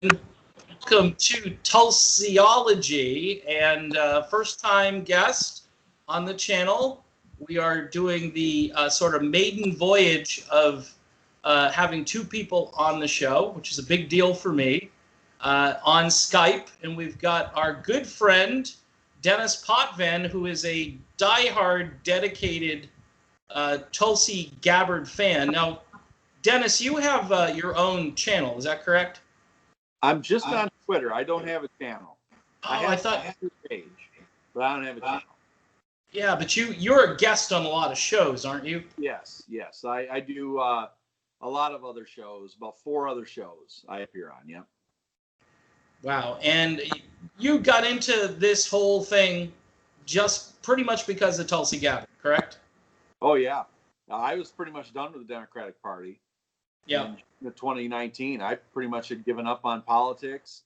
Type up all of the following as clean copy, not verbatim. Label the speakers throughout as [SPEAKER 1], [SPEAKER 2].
[SPEAKER 1] Welcome to Tulsiology, and first-time guest on the channel. We are doing the sort of maiden voyage of having two people on the show, which is a big deal for me, on Skype. And we've got our good friend, Dennis Potvin, who is a diehard, dedicated Tulsi Gabbard fan. Now, Dennis, you have your own channel, is that correct?
[SPEAKER 2] I'm just on Twitter. I don't have a channel.
[SPEAKER 1] I thought
[SPEAKER 2] I have a page, but I don't have a channel.
[SPEAKER 1] Yeah, but you're a guest on a lot of shows, aren't you?
[SPEAKER 2] Yes. I do a lot of other shows, about 4 other shows I appear on, yeah.
[SPEAKER 1] Wow, and you got into this whole thing just pretty much because of Tulsi Gabbard, correct?
[SPEAKER 2] Oh, yeah. I was pretty much done with the Democratic Party.
[SPEAKER 1] Yeah.
[SPEAKER 2] In 2019, I pretty much had given up on politics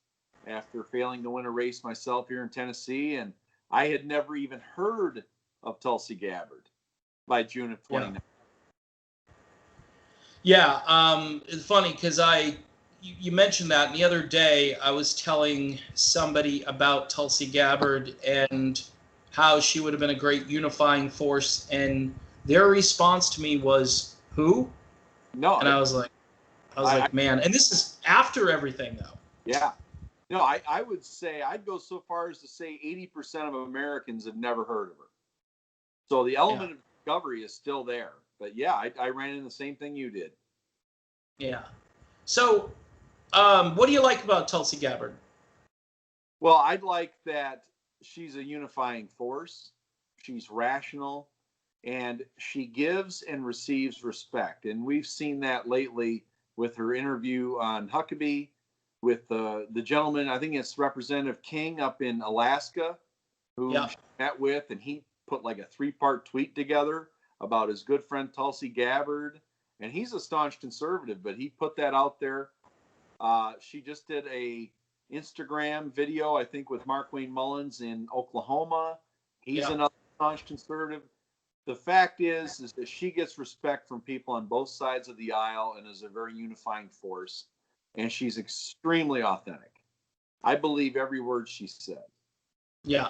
[SPEAKER 2] after failing to win a race myself here in Tennessee, and I had never even heard of Tulsi Gabbard by June of 2019.
[SPEAKER 1] Yeah, it's funny because you mentioned that, and the other day I was telling somebody about Tulsi Gabbard and how she would have been a great unifying force, and their response to me was, "Who?"
[SPEAKER 2] No,
[SPEAKER 1] and I was like, man, and this is after everything, though.
[SPEAKER 2] Yeah. No, I would say, I'd go so far as to say 80% of Americans have never heard of her. So the element of discovery is still there. But yeah, I ran into the same thing you did.
[SPEAKER 1] Yeah. So what do you like about Tulsi Gabbard?
[SPEAKER 2] Well, I'd like that she's a unifying force. She's rational. And she gives and receives respect. And we've seen that lately with her interview on Huckabee, with the gentleman, I think it's Representative King up in Alaska, who she met with, and he put like a 3-part tweet together about his good friend Tulsi Gabbard. And he's a staunch conservative, but he put that out there. She just did a Instagram video, I think, with Mark Wayne Mullins in Oklahoma. He's another staunch conservative. The fact is that she gets respect from people on both sides of the aisle and is a very unifying force. And she's extremely authentic. I believe every word she said.
[SPEAKER 1] Yeah.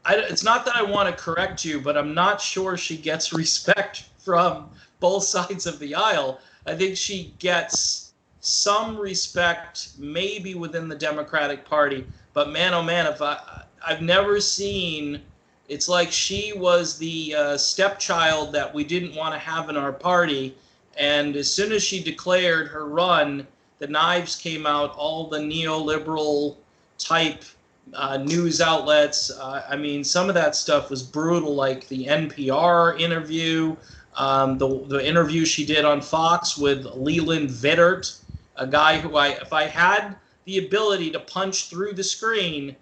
[SPEAKER 1] It's not that I want to correct you, but I'm not sure she gets respect from both sides of the aisle. I think she gets some respect maybe within the Democratic Party. But man, oh man, I've never seen... It's like she was the stepchild that we didn't want to have in our party. And as soon as she declared her run, the knives came out, all the neoliberal type news outlets. I mean, some of that stuff was brutal, like the NPR interview, the interview she did on Fox with Leland Vittert, a guy who if I had the ability to punch through the screen,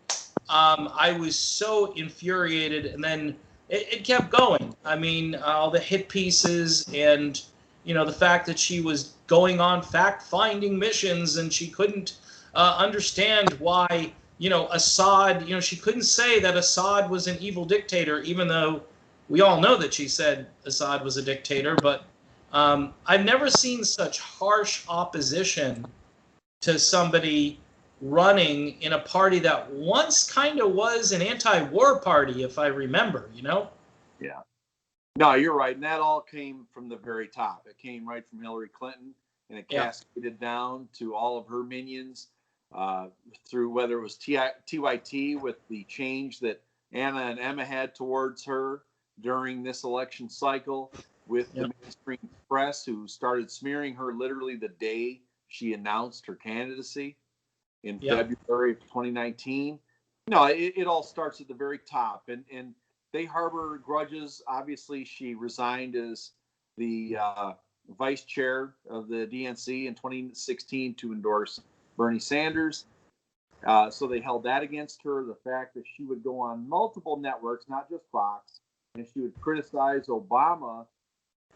[SPEAKER 1] I was so infuriated, and then it kept going. I mean, all the hit pieces and, the fact that she was going on fact-finding missions and she couldn't understand why, Assad, she couldn't say that Assad was an evil dictator, even though we all know that she said Assad was a dictator. But I've never seen such harsh opposition to somebody running in a party that once kind of was an anti-war party, if I remember,
[SPEAKER 2] Yeah. No, you're right. And that all came from the very top. It came right from Hillary Clinton, and it cascaded down to all of her minions, through whether it was TYT with the change that Anna and Emma had towards her during this election cycle, with the mainstream press, who started smearing her literally the day she announced her candidacy in February of 2019. No, it all starts at the very top, and they harbor grudges. Obviously, she resigned as the vice chair of the DNC in 2016 to endorse Bernie Sanders. So they held that against her. The fact that she would go on multiple networks, not just Fox, and she would criticize Obama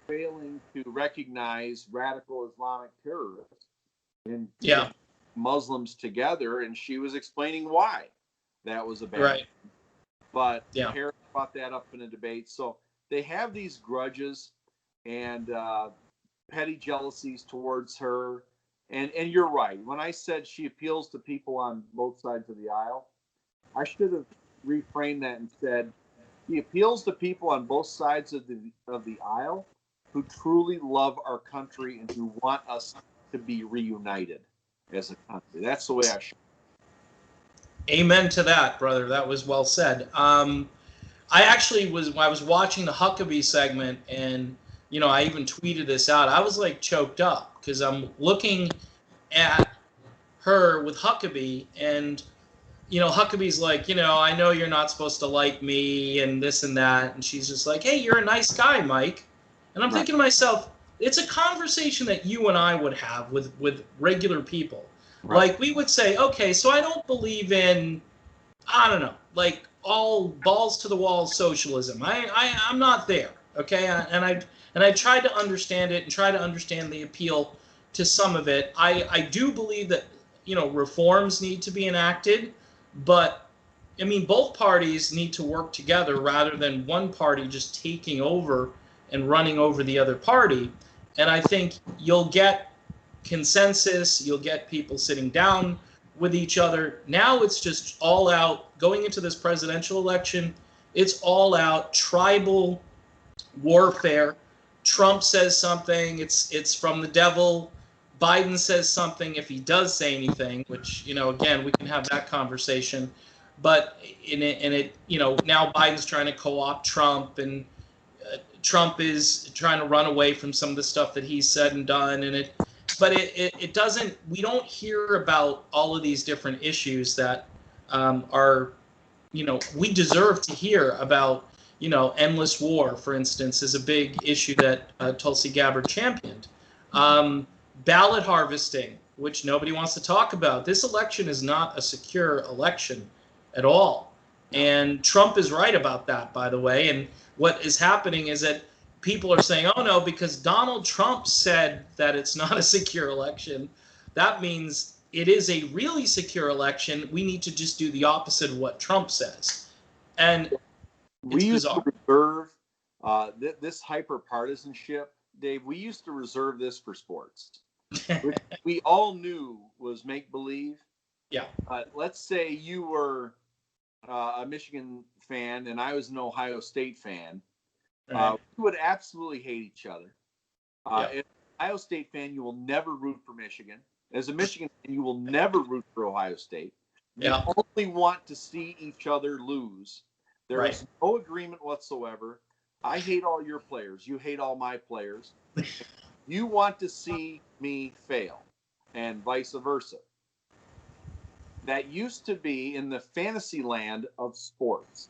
[SPEAKER 2] failing to recognize radical Islamic terrorists and Muslims together, and she was explaining why that was a bad thing. But Harris brought that up in a debate. So they have these grudges and petty jealousies towards her. And you're right. When I said she appeals to people on both sides of the aisle, I should have reframed that and said she appeals to people on both sides of the aisle who truly love our country and who want us to be reunited as a country. That's the way I should.
[SPEAKER 1] Amen to that, brother. That was well said. I was watching the Huckabee segment, and I even tweeted this out. I was like choked up because I'm looking at her with Huckabee, and Huckabee's like, I know you're not supposed to like me and this and that, and she's just like, hey, you're a nice guy, Mike. And I'm thinking to myself, it's a conversation that you and I would have with regular people. Right. Like, we would say, okay, so I don't believe in, I don't know, like all balls to the wall socialism. I'm not there, okay? And I tried to understand it and try to understand the appeal to some of it. I do believe that, reforms need to be enacted, but I mean, both parties need to work together rather than one party just taking over and running over the other party. And I think you'll get consensus, you'll get people sitting down with each other. Now it's just all out, going into this presidential election, it's all out tribal warfare. Trump says something, it's from the devil. Biden says something, if he does say anything, which, again, we can have that conversation. But now Biden's trying to co-opt Trump, and Trump is trying to run away from some of the stuff that he's said and done. But it doesn't, we don't hear about all of these different issues that are, we deserve to hear about. Endless war, for instance, is a big issue that Tulsi Gabbard championed. Ballot harvesting, which nobody wants to talk about. This election is not a secure election at all. And Trump is right about that, by the way. And what is happening is that people are saying, oh, no, because Donald Trump said that it's not a secure election, that means it is a really secure election. We need to just do the opposite of what Trump says. And
[SPEAKER 2] we used to reserve this hyper-partisanship, Dave, we used to reserve this for sports. Which we all knew was make-believe.
[SPEAKER 1] Yeah.
[SPEAKER 2] Let's say you were a Michigan fan and I was an Ohio State fan. Right. We would absolutely hate each other. As an Ohio State fan, you will never root for Michigan. As a Michigan fan, you will never root for Ohio State. You only want to see each other lose. There is no agreement whatsoever. I hate all your players. You hate all my players. You want to see me fail, and vice versa. That used to be in the fantasy land of sports.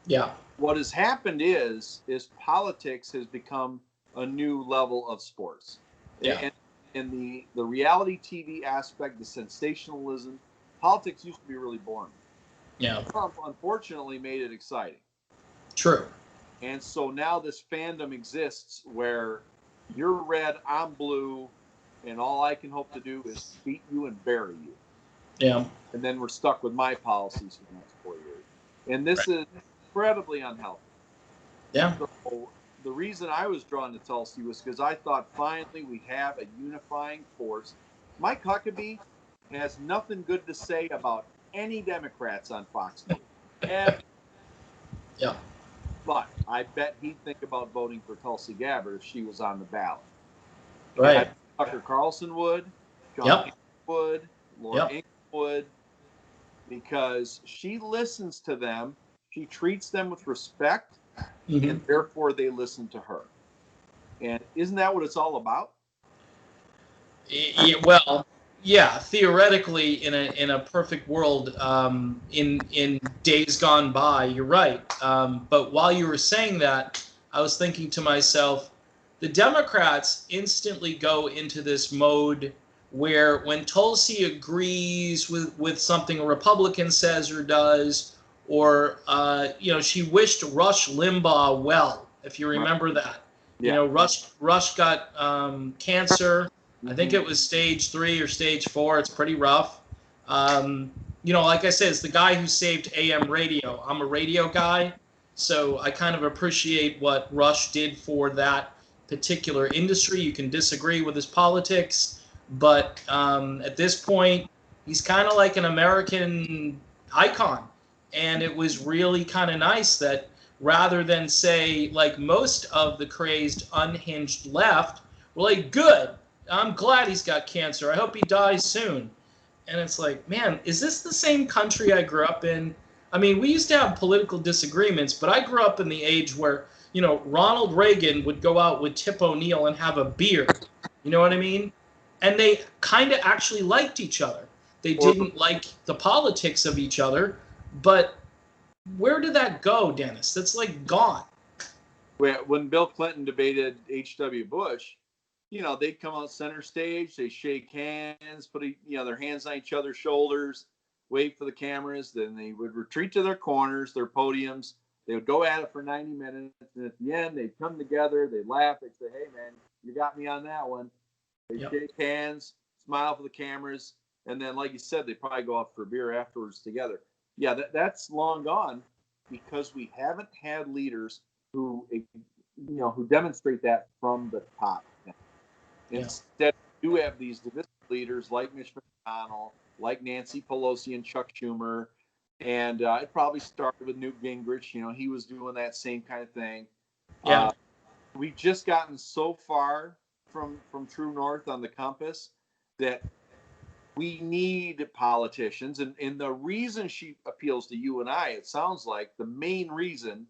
[SPEAKER 1] Yeah.
[SPEAKER 2] What has happened is politics has become a new level of sports.
[SPEAKER 1] Yeah.
[SPEAKER 2] And the reality TV aspect, the sensationalism, politics used to be really boring.
[SPEAKER 1] Yeah.
[SPEAKER 2] Trump, unfortunately, made it exciting.
[SPEAKER 1] True.
[SPEAKER 2] And so now this fandom exists where you're red, I'm blue, and all I can hope to do is beat you and bury you.
[SPEAKER 1] Yeah.
[SPEAKER 2] And then we're stuck with my policies for the next 4 years. And this is incredibly unhealthy.
[SPEAKER 1] Yeah.
[SPEAKER 2] So the reason I was drawn to Tulsi was because I thought finally we have a unifying force. Mike Huckabee has nothing good to say about any Democrats on Fox News.
[SPEAKER 1] Yeah.
[SPEAKER 2] But I bet he'd think about voting for Tulsi Gabbard if she was on the ballot.
[SPEAKER 1] Right.
[SPEAKER 2] Tucker Carlson would, John would, Laura Ingalls would, because she listens to them, she treats them with respect, and therefore they listen to her. And isn't that what it's all about?
[SPEAKER 1] Well, yeah, theoretically, in a perfect world, in days gone by, you're right. But while you were saying that, I was thinking to myself, the Democrats instantly go into this mode where when Tulsi agrees with something a Republican says or does, or she wished Rush Limbaugh well, if you remember that.
[SPEAKER 2] Yeah.
[SPEAKER 1] Rush got cancer. I think it was stage 3 or stage 4. It's pretty rough. Like I said, it's the guy who saved AM radio. I'm a radio guy, so I kind of appreciate what Rush did for that particular industry. You can disagree with his politics, But at this point, he's kind of like an American icon. And it was really kind of nice that rather than say, like most of the crazed, unhinged left, were like, good, I'm glad he's got cancer. I hope he dies soon. And it's like, man, is this the same country I grew up in? I mean, we used to have political disagreements, but I grew up in the age where, you know, Ronald Reagan would go out with Tip O'Neill and have a beer. You know what I mean? And they kind of actually liked each other. They didn't like the politics of each other, but where did that go, Dennis? That's like gone.
[SPEAKER 2] When Bill Clinton debated H.W. Bush, you know, they'd come out center stage, they shake hands, put their hands on each other's shoulders, wait for the cameras, then they would retreat to their corners, their podiums. They would go at it for 90 minutes, and at the end, they'd come together, they'd laugh, they'd say, hey, man, you got me on that one. They'd shake hands, smile for the cameras, and then, like you said, they'd probably go out for a beer afterwards together. Yeah, that's long gone because we haven't had leaders who demonstrate that from the top. Instead, we do have these divisive leaders like Mitch McConnell, like Nancy Pelosi and Chuck Schumer, and it probably started with Newt Gingrich. You know, he was doing that same kind of thing.
[SPEAKER 1] Yeah.
[SPEAKER 2] We've just gotten so far from true north on the compass that we need politicians. And the reason she appeals to you and I, it sounds like the main reason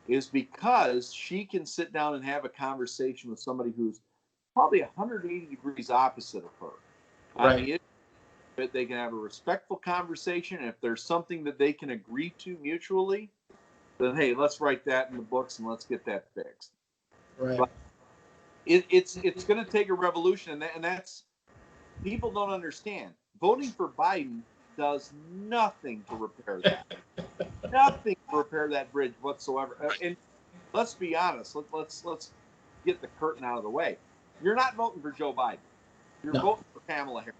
[SPEAKER 2] is because she can sit down and have a conversation with somebody who's probably 180 degrees opposite of her.
[SPEAKER 1] Right.
[SPEAKER 2] I mean, they can have a respectful conversation. And if there's something that they can agree to mutually, then, hey, let's write that in the books and let's get that fixed.
[SPEAKER 1] Right.
[SPEAKER 2] But it's going to take a revolution, and that's people don't understand. Voting for Biden does nothing to repair that. Nothing to repair that bridge whatsoever. And let's be honest. Let's get the curtain out of the way. You're not voting for Joe Biden. You're voting for Kamala Harris.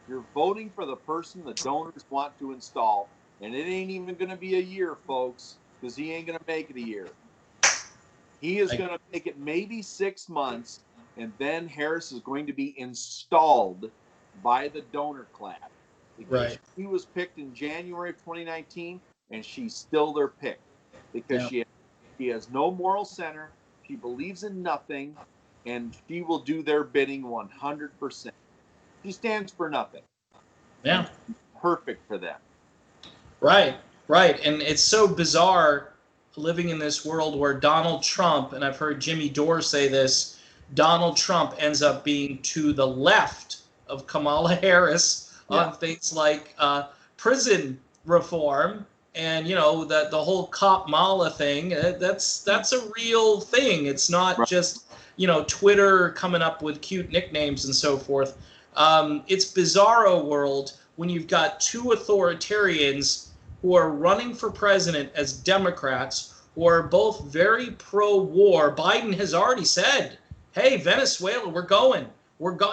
[SPEAKER 2] You're voting for the person the donors want to install, and it ain't even going to be a year, folks, because he ain't going to make it a year. He is going to make it maybe 6 months, and then Harris is going to be installed by the donor class. Because she was picked in January of 2019, and she's still their pick. Because she has no moral center, she believes in nothing, and she will do their bidding 100%. She stands for nothing.
[SPEAKER 1] Yeah.
[SPEAKER 2] Perfect for them.
[SPEAKER 1] Right. And it's so bizarre living in this world where Donald Trump, and I've heard Jimmy Dore say this, Donald Trump ends up being to the left of Kamala Harris on things like prison reform and, you know, the whole Cop Mala thing. That's a real thing. It's not just, you know, Twitter coming up with cute nicknames and so forth. It's bizarro world when you've got two authoritarians who are running for president as Democrats, who are both very pro-war. Biden has already said, hey, Venezuela, we're going.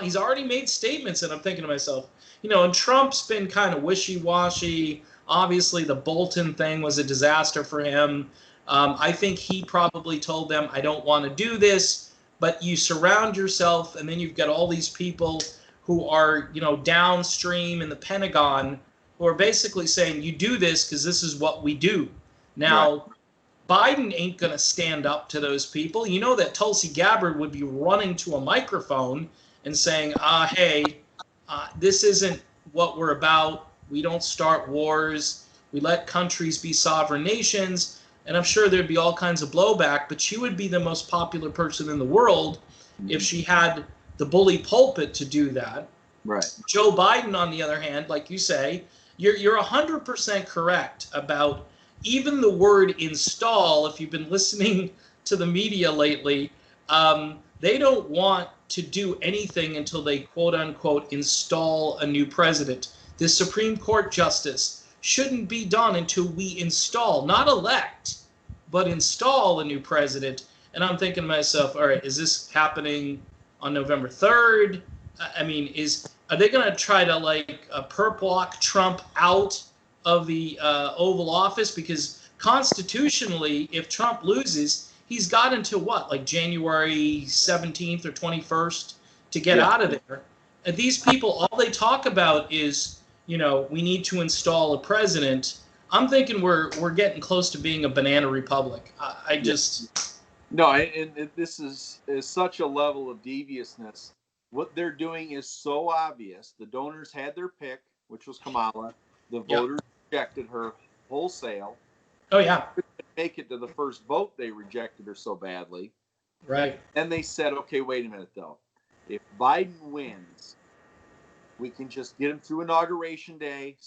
[SPEAKER 1] He's already made statements, and I'm thinking to myself, you know, and Trump's been kind of wishy-washy. Obviously, the Bolton thing was a disaster for him. I think he probably told them, I don't want to do this, but you surround yourself, and then you've got all these people who are, you know, downstream in the Pentagon who are basically saying, you do this because this is what we do. Now, Biden ain't going to stand up to those people. You know that Tulsi Gabbard would be running to a microphone and saying, hey, this isn't what we're about. We don't start wars. We let countries be sovereign nations. And I'm sure there'd be all kinds of blowback, but she would be the most popular person in the world if she had the bully pulpit to do that.
[SPEAKER 2] Right.
[SPEAKER 1] Joe Biden, on the other hand, like you say, you're 100% correct about even the word install. If you've been listening to the media lately, they don't want to do anything until they quote unquote install a new president. The Supreme Court justice shouldn't be done until we install, not elect, but install a new president. And I'm thinking to myself, all right, is this happening on November 3rd? I mean, are they going to try to like perp walk Trump out of the Oval Office? Because constitutionally, if Trump loses, he's got until what, like January 17th or 21st to get out of there. And these people, all they talk about is, we need to install a president. I'm thinking we're getting close to being a banana republic. I just
[SPEAKER 2] no, and this is such a level of deviousness. What they're doing is so obvious. The donors had their pick, which was Kamala. The voters rejected her wholesale.
[SPEAKER 1] Oh yeah.
[SPEAKER 2] Make it to the first vote, they rejected her so badly.
[SPEAKER 1] Right.
[SPEAKER 2] Then they said, okay, wait a minute though. If Biden wins, we can just get him through Inauguration Day,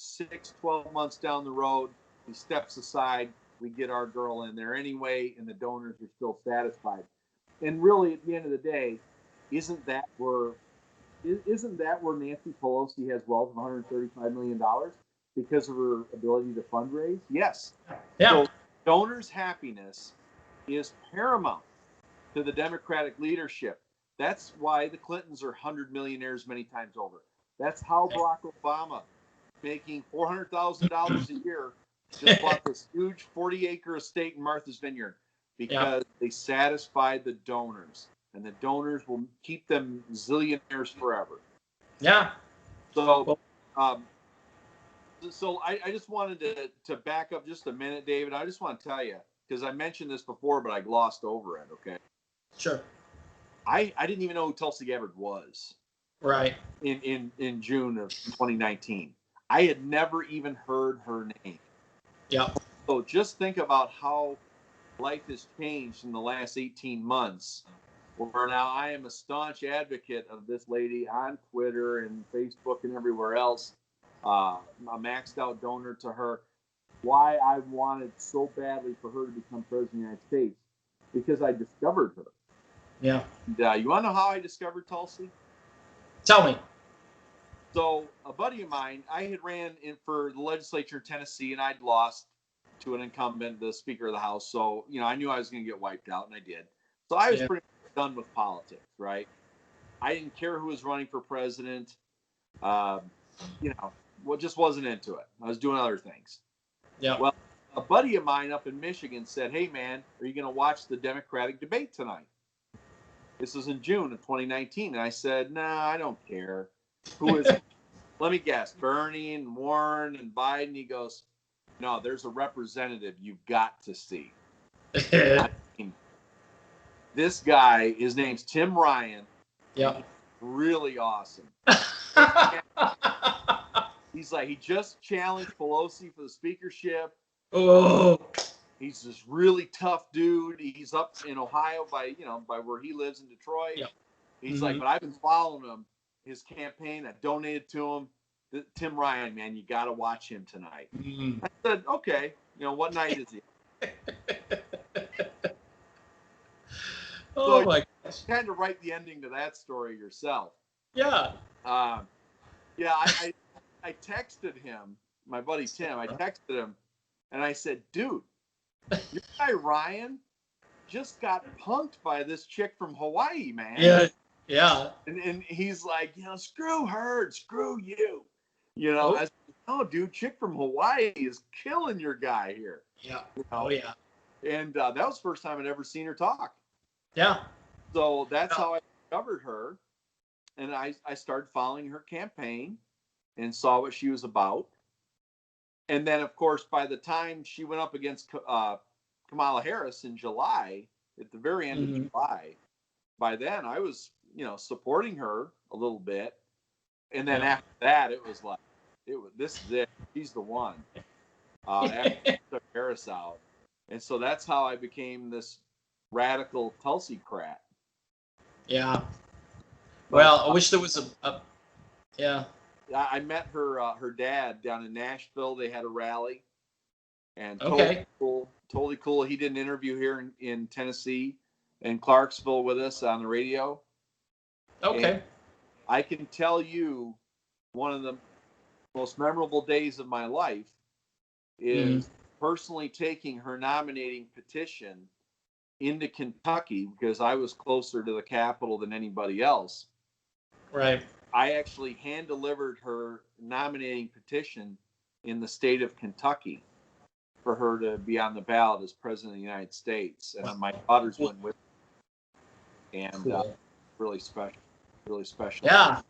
[SPEAKER 2] 12 months down the road. He steps aside. We get our girl in there anyway, and the donors are still satisfied. And really, at the end of the day, isn't that where Nancy Pelosi has wealth of $135 million because of her ability to fundraise? Yes.
[SPEAKER 1] Yeah.
[SPEAKER 2] So donors' happiness is paramount to the Democratic leadership. That's why the Clintons are 100 millionaires many times over. That's how Barack Obama, making $400,000 a year, just bought this huge 40-acre estate in Martha's Vineyard because they satisfied the donors, and the donors will keep them zillionaires forever.
[SPEAKER 1] Yeah.
[SPEAKER 2] So, I just wanted to back up just a minute, David. I just want to tell you, because I mentioned this before, but I glossed over it. Okay.
[SPEAKER 1] Sure.
[SPEAKER 2] I didn't even know who Tulsi Gabbard was.
[SPEAKER 1] Right.
[SPEAKER 2] In June of 2019. I had never even heard her name.
[SPEAKER 1] Yeah.
[SPEAKER 2] So just think about how life has changed in the last 18 months, where now I am a staunch advocate of this lady on Twitter and Facebook and everywhere else. A maxed out donor to her. Why I wanted so badly for her to become president of the United States, because I discovered her.
[SPEAKER 1] Yeah.
[SPEAKER 2] And, you want to know how I discovered Tulsi?
[SPEAKER 1] Tell me.
[SPEAKER 2] So a buddy of mine, I had ran in for the legislature in Tennessee, and I'd lost to an incumbent, the Speaker of the House. So, I knew I was going to get wiped out, and I did. So I was pretty much done with politics, right? I didn't care who was running for president. Just wasn't into it. I was doing other things.
[SPEAKER 1] Yeah.
[SPEAKER 2] Well, a buddy of mine up in Michigan said, "Hey, man, are you going to watch the Democratic debate tonight?" This was in June of 2019. And I said, "Nah, I don't care. Who is it?" Let me guess, Bernie and Warren and Biden. He goes, "No, there's a representative you've got to see." I mean, this guy, his name's Tim Ryan.
[SPEAKER 1] Yeah.
[SPEAKER 2] Really awesome. He's like, he just challenged Pelosi for the speakership.
[SPEAKER 1] Oh.
[SPEAKER 2] He's this really tough dude. He's up in Ohio by where he lives in Detroit.
[SPEAKER 1] Yep.
[SPEAKER 2] He's like, but I've been following him, his campaign. I donated to him. Tim Ryan, man, you got to watch him tonight. Mm-hmm. I said, okay. What night is he?
[SPEAKER 1] Oh, my gosh.
[SPEAKER 2] You kind of write the ending to that story yourself.
[SPEAKER 1] Yeah.
[SPEAKER 2] I texted him, my buddy Tim. I texted him, and I said, dude, your guy Ryan just got punked by this chick from Hawaii, man.
[SPEAKER 1] Yeah. Yeah.
[SPEAKER 2] And he's like, screw her, screw you. I said, no, dude, chick from Hawaii is killing your guy here.
[SPEAKER 1] Yeah. Oh, yeah.
[SPEAKER 2] And that was the first time I'd ever seen her talk.
[SPEAKER 1] Yeah.
[SPEAKER 2] So that's how I discovered her. And I started following her campaign and saw what she was about. And then, of course, by the time she went up against Kamala Harris in July, at the very end of July, by then I was, supporting her a little bit. And then after that, it was like, this is it. She's the one. After she took Harris out. And so that's how I became this radical Tulsi-crat.
[SPEAKER 1] Yeah. Well, I wish there was a yeah.
[SPEAKER 2] I met her dad down in Nashville. They had a rally, and totally cool. He did an interview here in Tennessee, in Clarksville, with us on the radio.
[SPEAKER 1] Okay.
[SPEAKER 2] And I can tell you, one of the most memorable days of my life is personally taking her nominating petition into Kentucky, because I was closer to the Capitol than anybody else.
[SPEAKER 1] Right.
[SPEAKER 2] I actually hand-delivered her nominating petition in the state of Kentucky for her to be on the ballot as president of the United States. And my daughters went with me. And really special.
[SPEAKER 1] Yeah.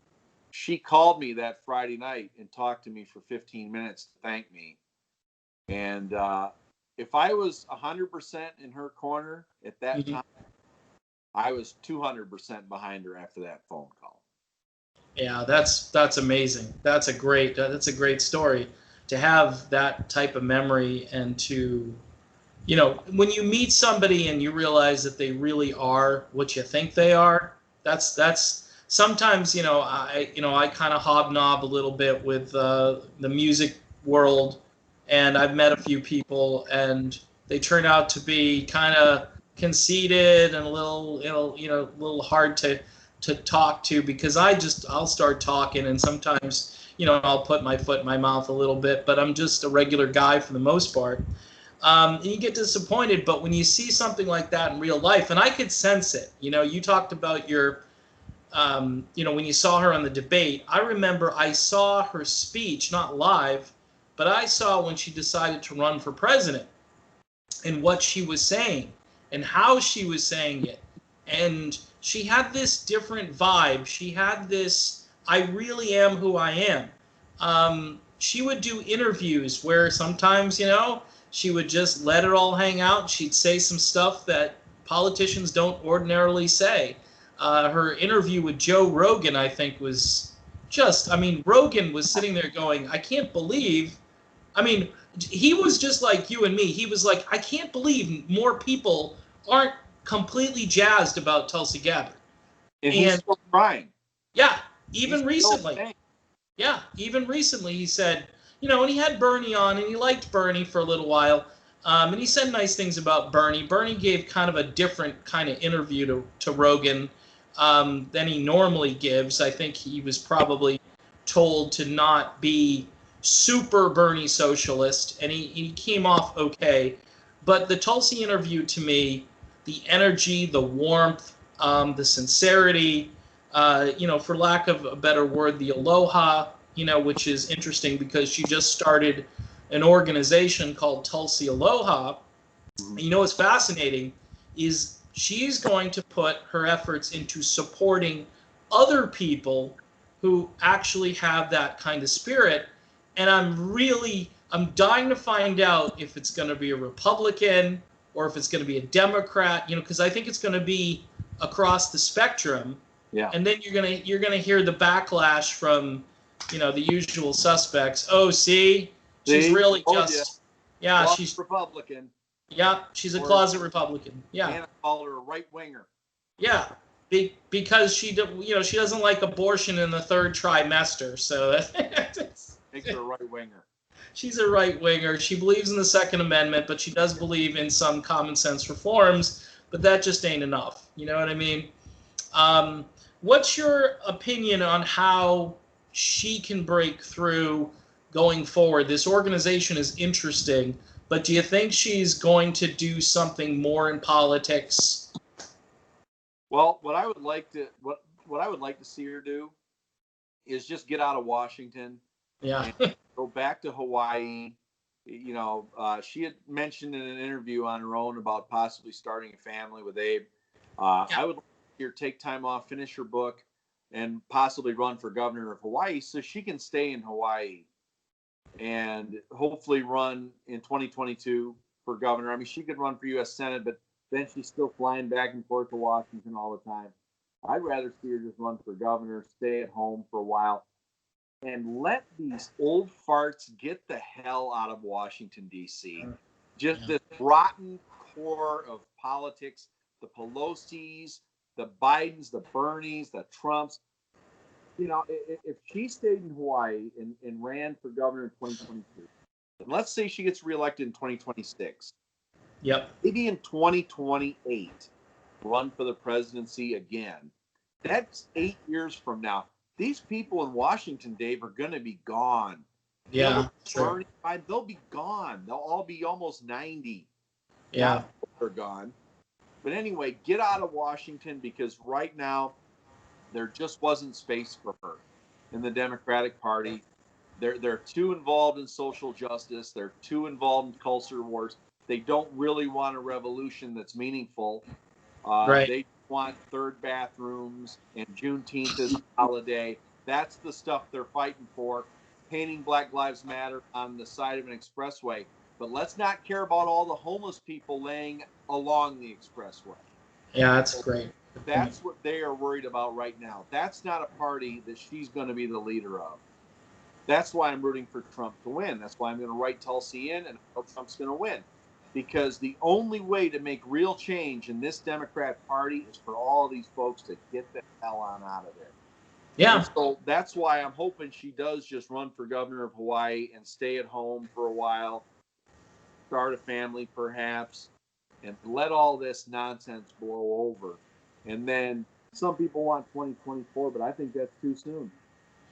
[SPEAKER 2] she called me that Friday night and talked to me for 15 minutes to thank me. And if I was 100% in her corner at that time, I was 200% behind her after that phone call.
[SPEAKER 1] Yeah, that's amazing. That's a great story to have that type of memory, and to, when you meet somebody and you realize that they really are what you think they are. That's sometimes, I kind of hobnob a little bit with the music world, and I've met a few people, and they turn out to be kind of conceited and a little, a little hard to talk to, because I'll start talking, and sometimes, I'll put my foot in my mouth a little bit, but I'm just a regular guy for the most part. And you get disappointed, but when you see something like that in real life, and I could sense it, you talked about your, when you saw her on the debate. I remember I saw her speech, not live, but I saw when she decided to run for president, and what she was saying and how she was saying it. And she had this different vibe. She had this, I really am who I am. She would do interviews where sometimes, she would just let it all hang out. She'd say some stuff that politicians don't ordinarily say. Her interview with Joe Rogan, I think, was just, Rogan was sitting there going, I can't believe, he was just like you and me. He was like, I can't believe more people aren't completely jazzed about Tulsi Gabbard.
[SPEAKER 2] And he's still trying.
[SPEAKER 1] Yeah, even recently. Yeah, even recently he said, and he had Bernie on, and he liked Bernie for a little while. And he said nice things about Bernie. Bernie gave kind of a different kind of interview to Rogan than he normally gives. I think he was probably told to not be super Bernie socialist, and he came off okay. But the Tulsi interview, to me, the energy, the warmth, the sincerity, for lack of a better word, the aloha, which is interesting because she just started an organization called Tulsi Aloha. And what's fascinating is she's going to put her efforts into supporting other people who actually have that kind of spirit. And I'm dying to find out if it's going to be a Republican or if it's going to be a Democrat, because I think it's going to be across the spectrum.
[SPEAKER 2] Yeah.
[SPEAKER 1] And then you're gonna hear the backlash from, the usual suspects. Oh, she's really just, yeah, she's
[SPEAKER 2] Republican.
[SPEAKER 1] Yeah, she's a closet Republican. Yeah.
[SPEAKER 2] And I call her a right winger.
[SPEAKER 1] Yeah, because she doesn't like abortion in the third trimester, so
[SPEAKER 2] makes her a right winger.
[SPEAKER 1] She's a right winger. She believes in the Second Amendment, but she does believe in some common sense reforms. But that just ain't enough. You know what I mean? What's your opinion on how she can break through going forward? This organization is interesting, but do you think she's going to do something more in politics?
[SPEAKER 2] Well, what I would like to see her do is just get out of Washington.
[SPEAKER 1] Yeah.
[SPEAKER 2] And go back to Hawaii. She had mentioned in an interview on her own about possibly starting a family with Abe. I would like to see her take time off, finish her book, and possibly run for governor of Hawaii so she can stay in Hawaii and hopefully run in 2022 for governor. She could run for U.S. Senate, but then she's still flying back and forth to Washington all the time. I'd rather see her just run for governor, stay at home for a while, and let these old farts get the hell out of Washington, D.C. Just this rotten core of politics, the Pelosi's, the Bidens, the Bernies, the Trumps. If she stayed in Hawaii and ran for governor in 2022, and let's say she gets reelected in 2026.
[SPEAKER 1] Yep.
[SPEAKER 2] Maybe in 2028, run for the presidency again. That's 8 years from now. These people in Washington, Dave, are going to be gone.
[SPEAKER 1] Yeah, sure.
[SPEAKER 2] They'll be gone. They'll all be almost 90.
[SPEAKER 1] Yeah.
[SPEAKER 2] They're gone. But anyway, get out of Washington, because right now there just wasn't space for her in the Democratic Party. They're too involved in social justice. They're too involved in culture wars. They don't really want a revolution that's meaningful.
[SPEAKER 1] Right.
[SPEAKER 2] They want third bathrooms and Juneteenth as a holiday. That's the stuff they're fighting for. Painting Black Lives Matter on the side of an expressway. But let's not care about all the homeless people laying along the expressway.
[SPEAKER 1] Yeah, that's great.
[SPEAKER 2] That's what they are worried about right now. That's not a party that she's going to be the leader of. That's why I'm rooting for Trump to win. That's why I'm going to write Tulsi in, and I hope Trump's going to win. Because the only way to make real change in this Democrat Party is for all these folks to get the hell on out of there.
[SPEAKER 1] Yeah.
[SPEAKER 2] And so that's why I'm hoping she does just run for governor of Hawaii and stay at home for a while, start a family perhaps, and let all this nonsense blow over. And then some people want 2024, but I think that's too soon.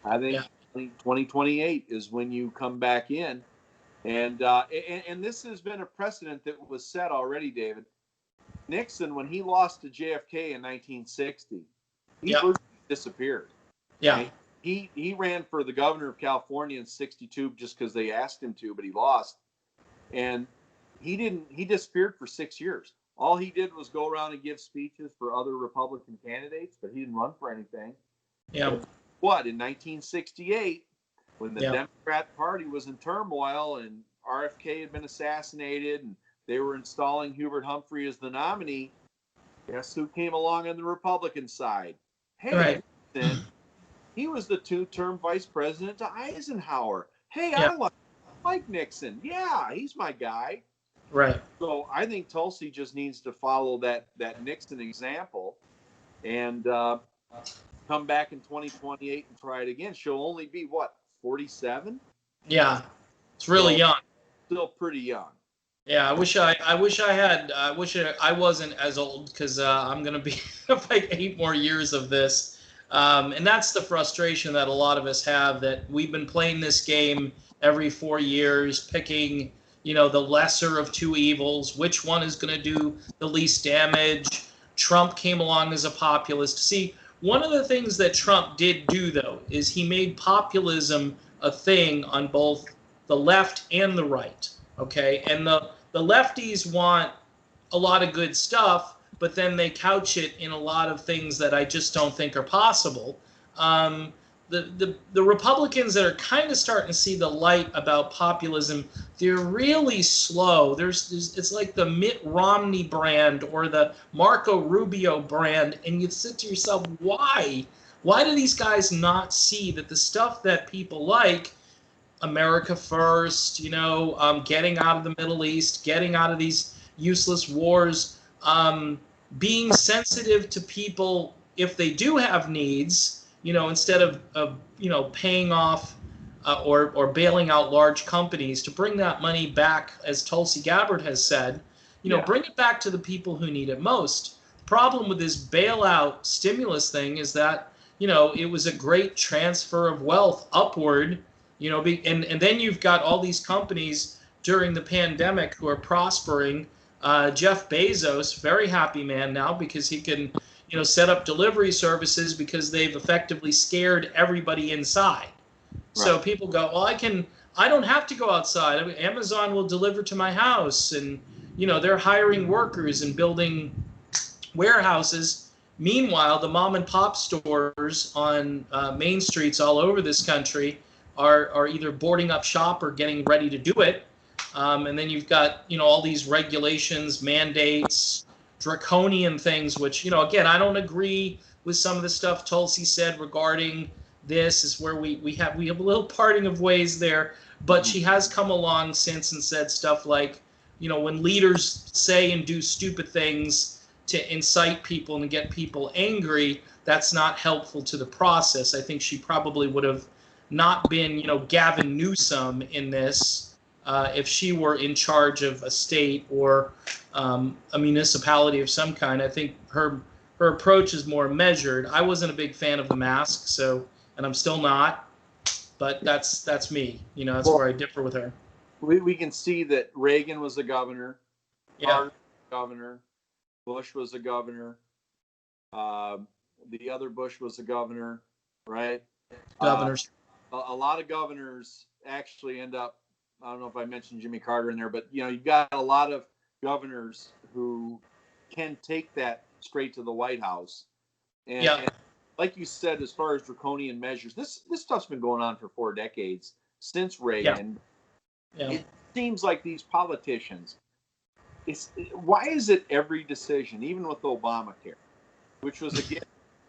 [SPEAKER 2] I think 2028 is when you come back in. And this has been a precedent that was set already, David. Nixon, when he lost to JFK in 1960, he virtually disappeared.
[SPEAKER 1] Yeah.
[SPEAKER 2] And he ran for the governor of California in 62 just because they asked him to, but he lost. And he disappeared for 6 years. All he did was go around and give speeches for other Republican candidates, but he didn't run for anything.
[SPEAKER 1] Yeah.
[SPEAKER 2] But what, in 1968, when the Democrat Party was in turmoil and RFK had been assassinated and they were installing Hubert Humphrey as the nominee, guess who came along on the Republican side? Hey, Nixon. He was the 2-term vice president to Eisenhower. Hey, I like Nixon. Yeah, he's my guy.
[SPEAKER 1] Right.
[SPEAKER 2] So I think Tulsi just needs to follow that Nixon example and come back in 2028 and try it again. She'll only be, 47?
[SPEAKER 1] Yeah. It's really young.
[SPEAKER 2] Still pretty young.
[SPEAKER 1] Yeah, I wish I wasn't as old, because I'm going to be like 8 more years of this. And that's the frustration that a lot of us have, that we've been playing this game every 4 years, picking, the lesser of two evils, which one is going to do the least damage. Trump came along as a populist. See, one of the things that Trump did do, though, is he made populism a thing on both the left and the right. Okay, and the lefties want a lot of good stuff, but then they couch it in a lot of things that I just don't think are possible. The Republicans that are kind of starting to see the light about populism, they're really slow. It's like the Mitt Romney brand or the Marco Rubio brand, and you sit to yourself, why? Why do these guys not see that the stuff that people like, America first, getting out of the Middle East, getting out of these useless wars, being sensitive to people if they do have needs, instead of paying off or bailing out large companies, to bring that money back, as Tulsi Gabbard has said, bring it back to the people who need it most. The problem with this bailout stimulus thing is that, it was a great transfer of wealth upward. And then you've got all these companies during the pandemic who are prospering. Jeff Bezos, very happy man now, because he can, set up delivery services because they've effectively scared everybody inside. Right. So people go, well, I don't have to go outside. I mean, Amazon will deliver to my house, and, they're hiring workers and building warehouses. Meanwhile, the mom and pop stores on main streets all over this country are either boarding up shop or getting ready to do it. And then you've got, all these regulations, mandates, draconian things, which, again, I don't agree with some of the stuff Tulsi said regarding this. Is where we have a little parting of ways there. But she has come along since and said stuff like, when leaders say and do stupid things to incite people and get people angry, that's not helpful to the process. I think she probably would have not been, Gavin Newsom in this if she were in charge of a state or a municipality of some kind. I think her approach is more measured. I wasn't a big fan of the mask, and I'm still not, but that's me. That's where I differ with her.
[SPEAKER 2] We can see that Reagan was a governor, Carter was a governor, Bush was a governor, the other Bush was a governor, right?
[SPEAKER 1] Governors.
[SPEAKER 2] A lot of governors actually end up, I don't know if I mentioned Jimmy Carter in there, but you've got a lot of governors who can take that straight to the White House. And like you said, as far as draconian measures, this stuff's been going on for 4 decades since
[SPEAKER 1] Yeah.
[SPEAKER 2] Reagan.
[SPEAKER 1] Yeah.
[SPEAKER 2] It seems like these politicians, why is it every decision, even with Obamacare, which was again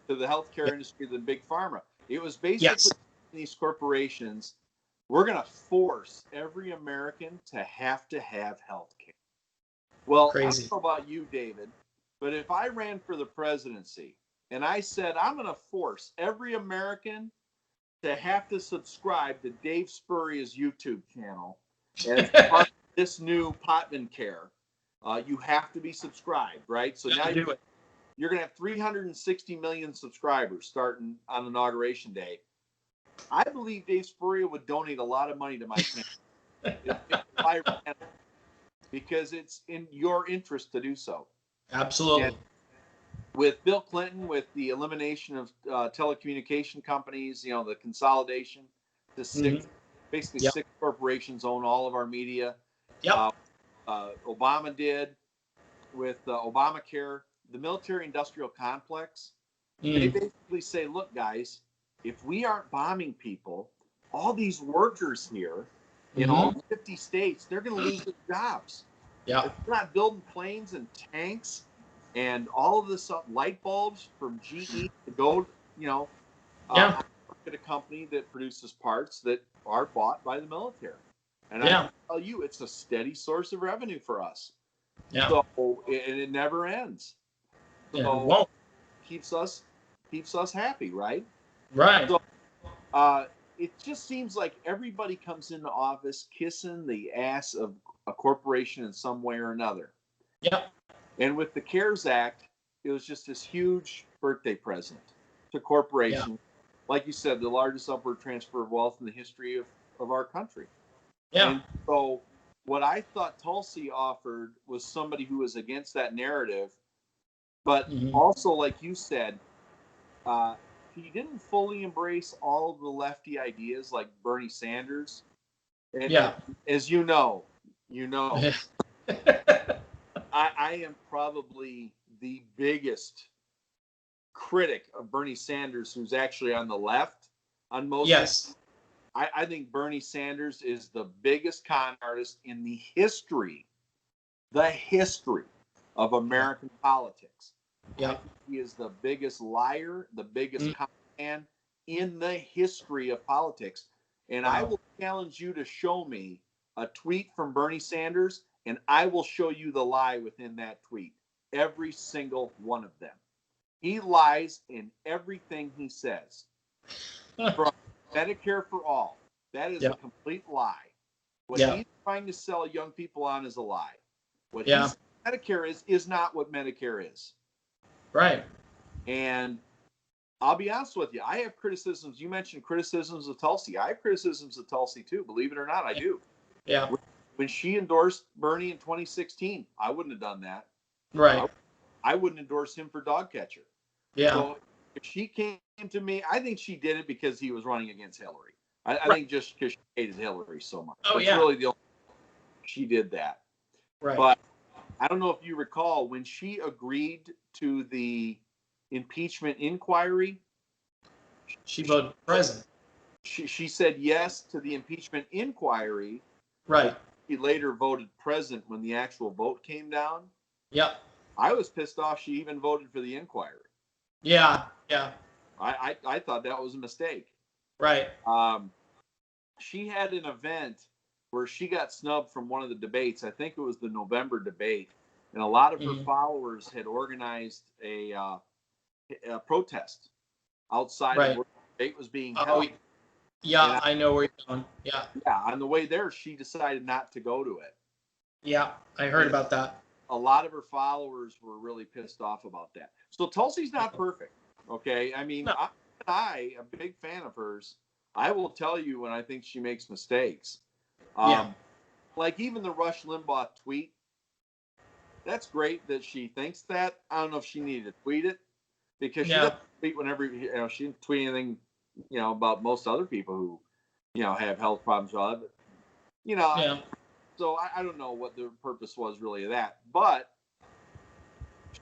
[SPEAKER 2] to the healthcare industry, the big pharma, it was basically these corporations, we're going to force every American to have healthcare. Well,
[SPEAKER 1] Crazy.
[SPEAKER 2] I don't know about you, David, but if I ran for the presidency and I said I'm going to force every American to have to subscribe to Dave Spuria's YouTube channel as part of this new Potvin care, you have to be subscribed, right? So now you're going to have 360 million subscribers starting on Inauguration Day. I believe Dave Spuria would donate a lot of money to my channel if I ran, because it's in your interest to do so.
[SPEAKER 1] Absolutely.
[SPEAKER 2] And with Bill Clinton, with the elimination of telecommunication companies, the consolidation to 6, basically 6 corporations own all of our media.
[SPEAKER 1] Yep.
[SPEAKER 2] Obama did with Obamacare, the military-industrial complex. They basically say, look, guys, if we aren't bombing people, all these workers here in all 50 states, they're going to lose their jobs.
[SPEAKER 1] Yeah.
[SPEAKER 2] If we're not building planes and tanks and all of this light bulbs from GE to go, at a company that produces parts that are bought by the military. And I can tell you, it's a steady source of revenue for us.
[SPEAKER 1] Yeah.
[SPEAKER 2] So, and it never ends. So
[SPEAKER 1] it won't.
[SPEAKER 2] keeps us happy, right?
[SPEAKER 1] Right.
[SPEAKER 2] So it just seems like everybody comes into office kissing the ass of a corporation in some way or another.
[SPEAKER 1] Yep.
[SPEAKER 2] And with the CARES Act, it was just this huge birthday present to corporations. Yeah. Like you said, the largest upward transfer of wealth in the history of our country.
[SPEAKER 1] Yeah.
[SPEAKER 2] And so what I thought Tulsi offered was somebody who was against that narrative, but also, like you said, he didn't fully embrace all of the lefty ideas like Bernie Sanders. And as you know, I am probably the biggest critic of Bernie Sanders, who's actually on the left on most.
[SPEAKER 1] Yes.
[SPEAKER 2] I think Bernie Sanders is the biggest con artist in the history of American politics.
[SPEAKER 1] Yeah.
[SPEAKER 2] He is the biggest liar, the biggest con man in the history of politics. And I will challenge you to show me a tweet from Bernie Sanders, and I will show you the lie within that tweet. Every single one of them. He lies in everything he says. From Medicare for all. That is a complete lie. What he's trying to sell young people on is a lie. What he says Medicare is not what Medicare is.
[SPEAKER 1] Right.
[SPEAKER 2] And I'll be honest with you. I have criticisms. You mentioned criticisms of Tulsi. I have criticisms of Tulsi too. Believe it or not, I do.
[SPEAKER 1] Yeah.
[SPEAKER 2] When she endorsed Bernie in 2016, I wouldn't have done that.
[SPEAKER 1] Right.
[SPEAKER 2] I wouldn't endorse him for dog catcher.
[SPEAKER 1] Yeah.
[SPEAKER 2] So if she came to me, I think she did it because he was running against Hillary. I think just because she hated Hillary so much.
[SPEAKER 1] Oh,
[SPEAKER 2] That's really the only she did that.
[SPEAKER 1] Right.
[SPEAKER 2] But I don't know if you recall when she agreed to the impeachment inquiry.
[SPEAKER 1] She voted president.
[SPEAKER 2] She said yes to the impeachment inquiry.
[SPEAKER 1] Right.
[SPEAKER 2] She later voted president when the actual vote came down.
[SPEAKER 1] Yep.
[SPEAKER 2] I was pissed off she even voted for the inquiry.
[SPEAKER 1] Yeah. Yeah.
[SPEAKER 2] I thought that was a mistake.
[SPEAKER 1] Right.
[SPEAKER 2] She had an event where she got snubbed from one of the debates. I think it was the November debate. And a lot of her followers had organized a protest outside of where the debate was being held.
[SPEAKER 1] Yeah, I know where you're going. Yeah.
[SPEAKER 2] Yeah, on the way there, she decided not to go to it.
[SPEAKER 1] Yeah, I heard about that.
[SPEAKER 2] A lot of her followers were really pissed off about that. So Tulsi's not perfect, okay? I mean, I'm a big fan of hers. I will tell you when I think she makes mistakes. Like even the Rush Limbaugh tweet, that's great that she thinks that. I don't know if she needed to tweet it because she doesn't tweet whenever, she didn't tweet anything, about most other people who, have health problems. But, so I don't know what the purpose was really of that. But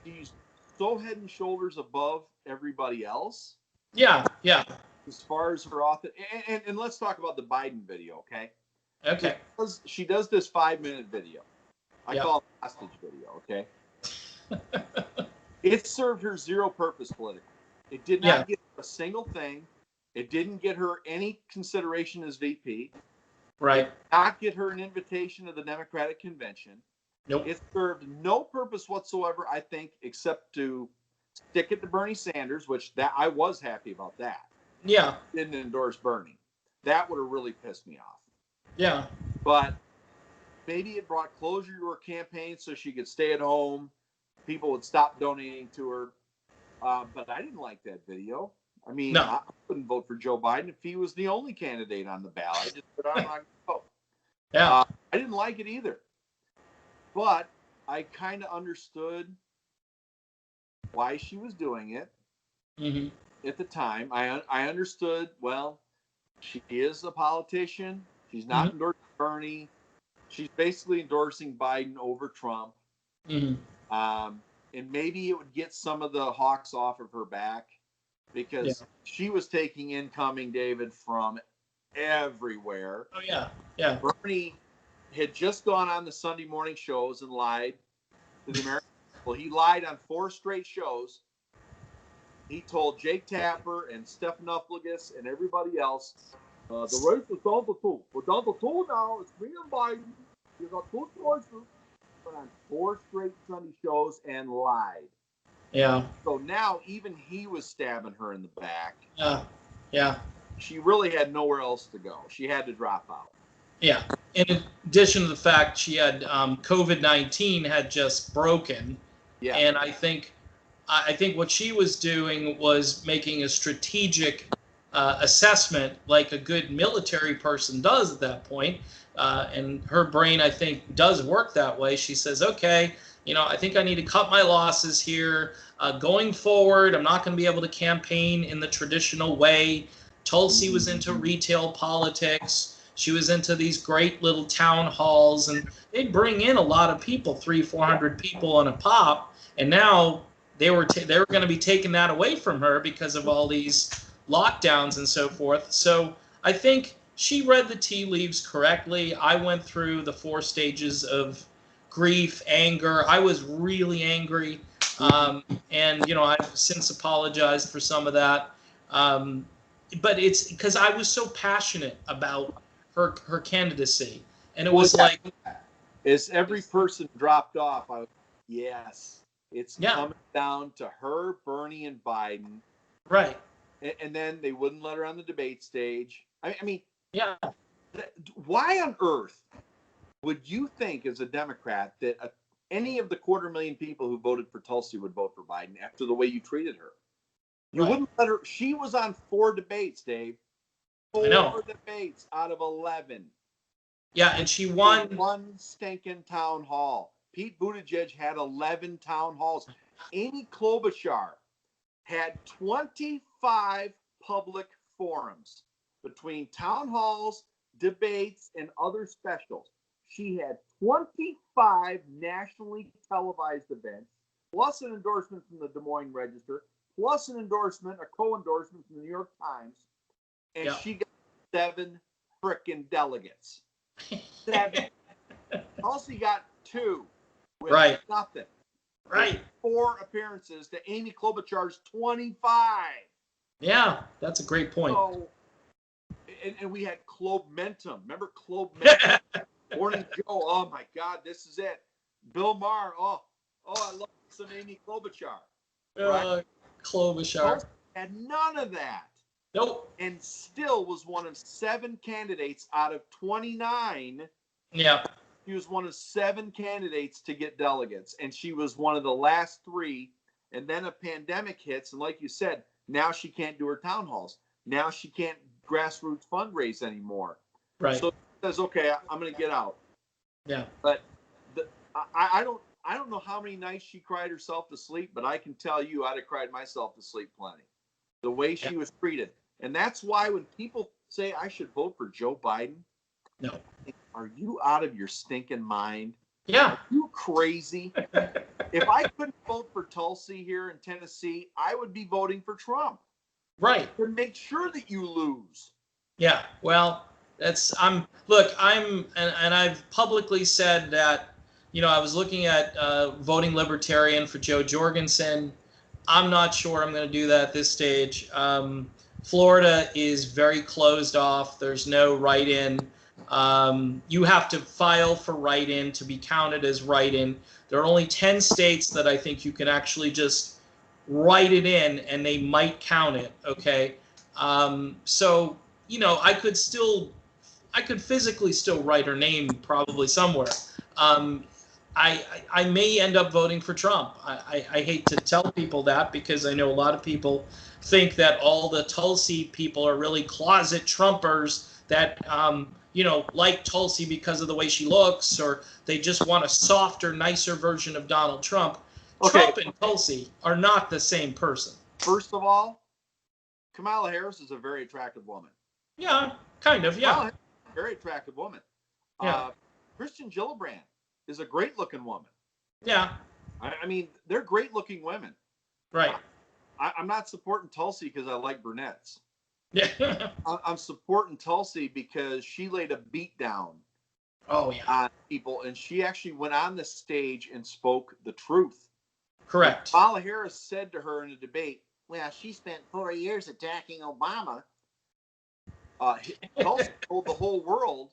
[SPEAKER 2] she's so head and shoulders above everybody else
[SPEAKER 1] Yeah, yeah.
[SPEAKER 2] As far as her author, and let's talk about the Biden video, okay?
[SPEAKER 1] Okay.
[SPEAKER 2] Because she does this 5-minute video. I call it a hostage video, okay? It served her zero purpose politically. It did not get her a single thing. It didn't get her any consideration as VP.
[SPEAKER 1] Right.
[SPEAKER 2] It did not get her an invitation to the Democratic convention.
[SPEAKER 1] Nope.
[SPEAKER 2] It served no purpose whatsoever, I think, except to stick it to Bernie Sanders, which that I was happy about that.
[SPEAKER 1] Yeah.
[SPEAKER 2] Didn't endorse Bernie. That would have really pissed me off.
[SPEAKER 1] Yeah.
[SPEAKER 2] But maybe it brought closure to her campaign so she could stay at home. People would stop donating to her. But I didn't like that video. I mean,
[SPEAKER 1] No.
[SPEAKER 2] I wouldn't vote for Joe Biden if he was the only candidate on the ballot. I just said, I'm not going to vote.
[SPEAKER 1] Yeah.
[SPEAKER 2] I didn't like it either. But I kind of understood why she was doing it at the time. I understood, well, she is a politician. She's not endorsing Bernie. She's basically endorsing Biden over Trump. And maybe it would get some of the hawks off of her back because she was taking incoming, David, from everywhere.
[SPEAKER 1] Oh, yeah. Yeah.
[SPEAKER 2] Bernie had just gone on the Sunday morning shows and lied to the American people. He lied on 4 straight shows. He told Jake Tapper and Stephanopoulos and everybody else, the race is down to 2. We're down to 2 now. It's me and Biden. You got 2 choices. Went on 4 straight Sunday shows and lied.
[SPEAKER 1] Yeah.
[SPEAKER 2] So now even he was stabbing her in the back.
[SPEAKER 1] Yeah. Yeah.
[SPEAKER 2] She really had nowhere else to go. She had to drop out.
[SPEAKER 1] Yeah. In addition to the fact she had COVID-19 had just broken.
[SPEAKER 2] Yeah.
[SPEAKER 1] And I think what she was doing was making a strategic assessment like a good military person does at that point. And her brain, I think, does work that way. She says, okay, I think I need to cut my losses here. Going forward, I'm not going to be able to campaign in the traditional way. Tulsi was into retail politics. She was into these great little town halls, and they'd bring in a lot of people, 300-400 people on a pop. And now they were going to be taking that away from her because of all these lockdowns and so forth. So I think she read the tea leaves correctly. I went through the 4 stages of grief, anger. I was really angry. And, I've since apologized for some of that. But it's because I was so passionate about her candidacy. And it was like...
[SPEAKER 2] As every person dropped off, I was, yes, it's coming down to her, Bernie, and Biden.
[SPEAKER 1] Right.
[SPEAKER 2] And then they wouldn't let her on the debate stage. I mean,
[SPEAKER 1] yeah.
[SPEAKER 2] Why on earth would you think, as a Democrat, that any of the 250,000 people who voted for Tulsi would vote for Biden after the way you treated her? You wouldn't let her. She was on 4 debates, Dave. 4 debates out of 11.
[SPEAKER 1] Yeah, and she won
[SPEAKER 2] 1 stinking town hall. Pete Buttigieg had 11 town halls. Amy Klobuchar had 25 public forums between town halls, debates, and other specials. She had 25 nationally televised events, plus an endorsement from the Des Moines Register, plus an endorsement, a co-endorsement from the New York Times, and she got 7 frickin' delegates. 7. Tulsi got 2 with nothing.
[SPEAKER 1] Right.
[SPEAKER 2] 4 appearances to Amy Klobuchar's 25.
[SPEAKER 1] Yeah, that's a great point.
[SPEAKER 2] So, and we had Klobumentum. Remember Klobumentum? Morning Joe. Oh my God, this is it. Bill Maher. Oh, I love some Amy Klobuchar. Right?
[SPEAKER 1] Klobuchar
[SPEAKER 2] had none of that.
[SPEAKER 1] Nope.
[SPEAKER 2] And still was one of 7 candidates out of 29.
[SPEAKER 1] Yeah.
[SPEAKER 2] She was one of 7 candidates to get delegates, and she was one of the last 3. And then a pandemic hits, and like you said, now she can't do her town halls. Now she can't grassroots fundraise anymore.
[SPEAKER 1] Right.
[SPEAKER 2] So she says, okay, I'm going to get out.
[SPEAKER 1] Yeah.
[SPEAKER 2] But I don't know how many nights she cried herself to sleep, but I can tell you I'd have cried myself to sleep plenty. The way she was treated. And that's why when people say I should vote for Joe Biden,
[SPEAKER 1] no.
[SPEAKER 2] Are you out of your stinking mind?
[SPEAKER 1] Yeah.
[SPEAKER 2] Are you crazy? If I couldn't vote for Tulsi here in Tennessee, I would be voting for Trump.
[SPEAKER 1] Right.
[SPEAKER 2] to make sure that you lose.
[SPEAKER 1] Yeah. Well, and I've publicly said that, I was looking at voting libertarian for Joe Jorgensen. I'm not sure I'm going to do that at this stage. Florida is very closed off. There's no write-in. You have to file for write-in to be counted as write-in. There are only 10 states that I think you can actually just write it in and they might count it. Okay. So, I could physically still write her name probably somewhere. I may end up voting for Trump. I hate to tell people that because I know a lot of people think that all the Tulsi people are really closet Trumpers that, like Tulsi because of the way she looks, or they just want a softer, nicer version of Donald Trump. Okay. Trump and Tulsi are not the same person.
[SPEAKER 2] First of all, Kamala Harris is a very attractive woman.
[SPEAKER 1] Yeah, kind of, yeah.
[SPEAKER 2] Kamala Harris is a very attractive woman. Yeah. Kristen Gillibrand is a great-looking woman.
[SPEAKER 1] Yeah.
[SPEAKER 2] I mean, they're great-looking women.
[SPEAKER 1] Right.
[SPEAKER 2] I'm not supporting Tulsi because I like brunettes.
[SPEAKER 1] Yeah.
[SPEAKER 2] I'm supporting Tulsi because she laid a beat down on people, and she actually went on the stage and spoke the truth.
[SPEAKER 1] Correct.
[SPEAKER 2] Kamala Harris said to her in a debate, well, she spent 4 years attacking Obama. Tulsi told the whole world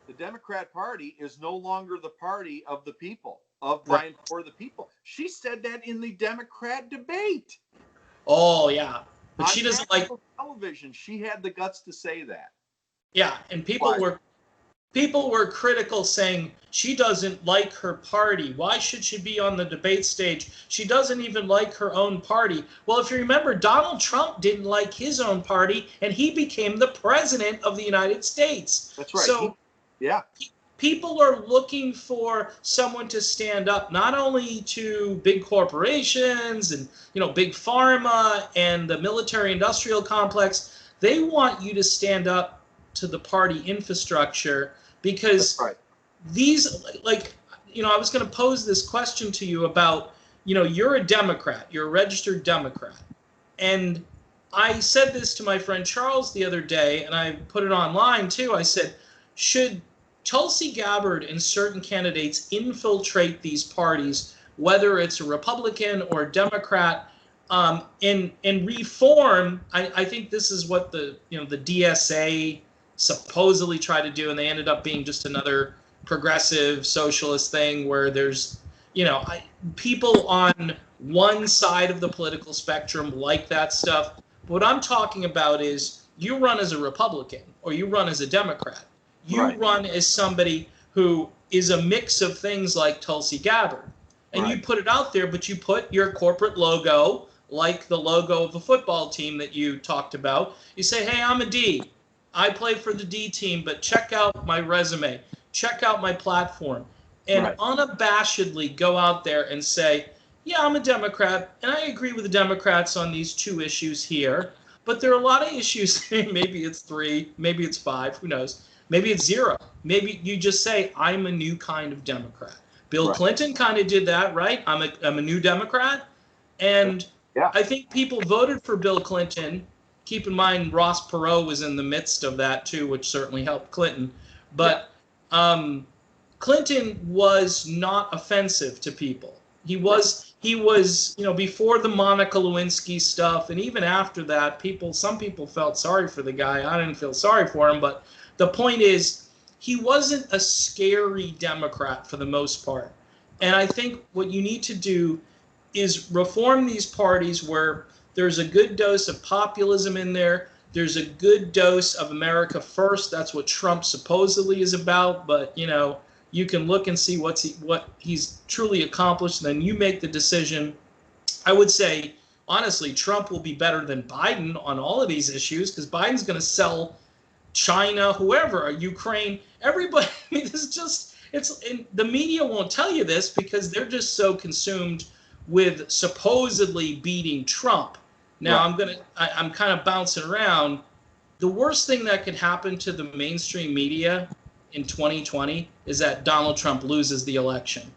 [SPEAKER 2] the Democrat Party is no longer the party of the people, of Brian for the people. She said that in the Democrat debate.
[SPEAKER 1] Oh, yeah. But
[SPEAKER 2] on
[SPEAKER 1] she doesn't like
[SPEAKER 2] television. She had the guts to say that.
[SPEAKER 1] Yeah, and people were critical, saying she doesn't like her party. Why should she be on the debate stage? She doesn't even like her own party. Well, if you remember, Donald Trump didn't like his own party, and he became the president of the United States.
[SPEAKER 2] That's right.
[SPEAKER 1] So, people are looking for someone to stand up not only to big corporations and big pharma and the military-industrial complex. They want you to stand up to the party infrastructure, because these, I was going to pose this question to you about, you're a Democrat, you're a registered Democrat. And I said this to my friend Charles the other day, and I put it online too. I said, should Tulsi Gabbard and certain candidates infiltrate these parties, whether it's a Republican or a Democrat, and reform? I think this is what the DSA supposedly tried to do, and they ended up being just another progressive socialist thing where there's people on one side of the political spectrum like that stuff. What I'm talking about is you run as a Republican or you run as a Democrat. You run as somebody who is a mix of things like Tulsi Gabbard. And you put it out there, but you put your corporate logo, like the logo of a football team that you talked about. You say, hey, I'm a D. I play for the D team, but check out my resume. Check out my platform. And unabashedly go out there and say, yeah, I'm a Democrat, and I agree with the Democrats on these 2 issues here. But there are a lot of issues. Maybe it's 3, maybe it's 5, who knows? Maybe it's 0. Maybe you just say, I'm a new kind of Democrat. Bill Clinton kind of did that, right? I'm a new Democrat. And I think people voted for Bill Clinton. Keep in mind, Ross Perot was in the midst of that too, which certainly helped Clinton. But Clinton was not offensive to people. He was, before the Monica Lewinsky stuff, and even after that, some people felt sorry for the guy. I didn't feel sorry for him, but the point is, he wasn't a scary Democrat for the most part. And I think what you need to do is reform these parties where there's a good dose of populism in there. There's a good dose of America first. That's what Trump supposedly is about. But, you can look and see what he's truly accomplished, and then you make the decision. I would say, honestly, Trump will be better than Biden on all of these issues, because Biden's going to sell China, whoever, Ukraine, everybody. I mean, the media won't tell you this because they're just so consumed with supposedly beating Trump. Now, I'm kind of bouncing around. The worst thing that could happen to the mainstream media in 2020 is that Donald Trump loses the election.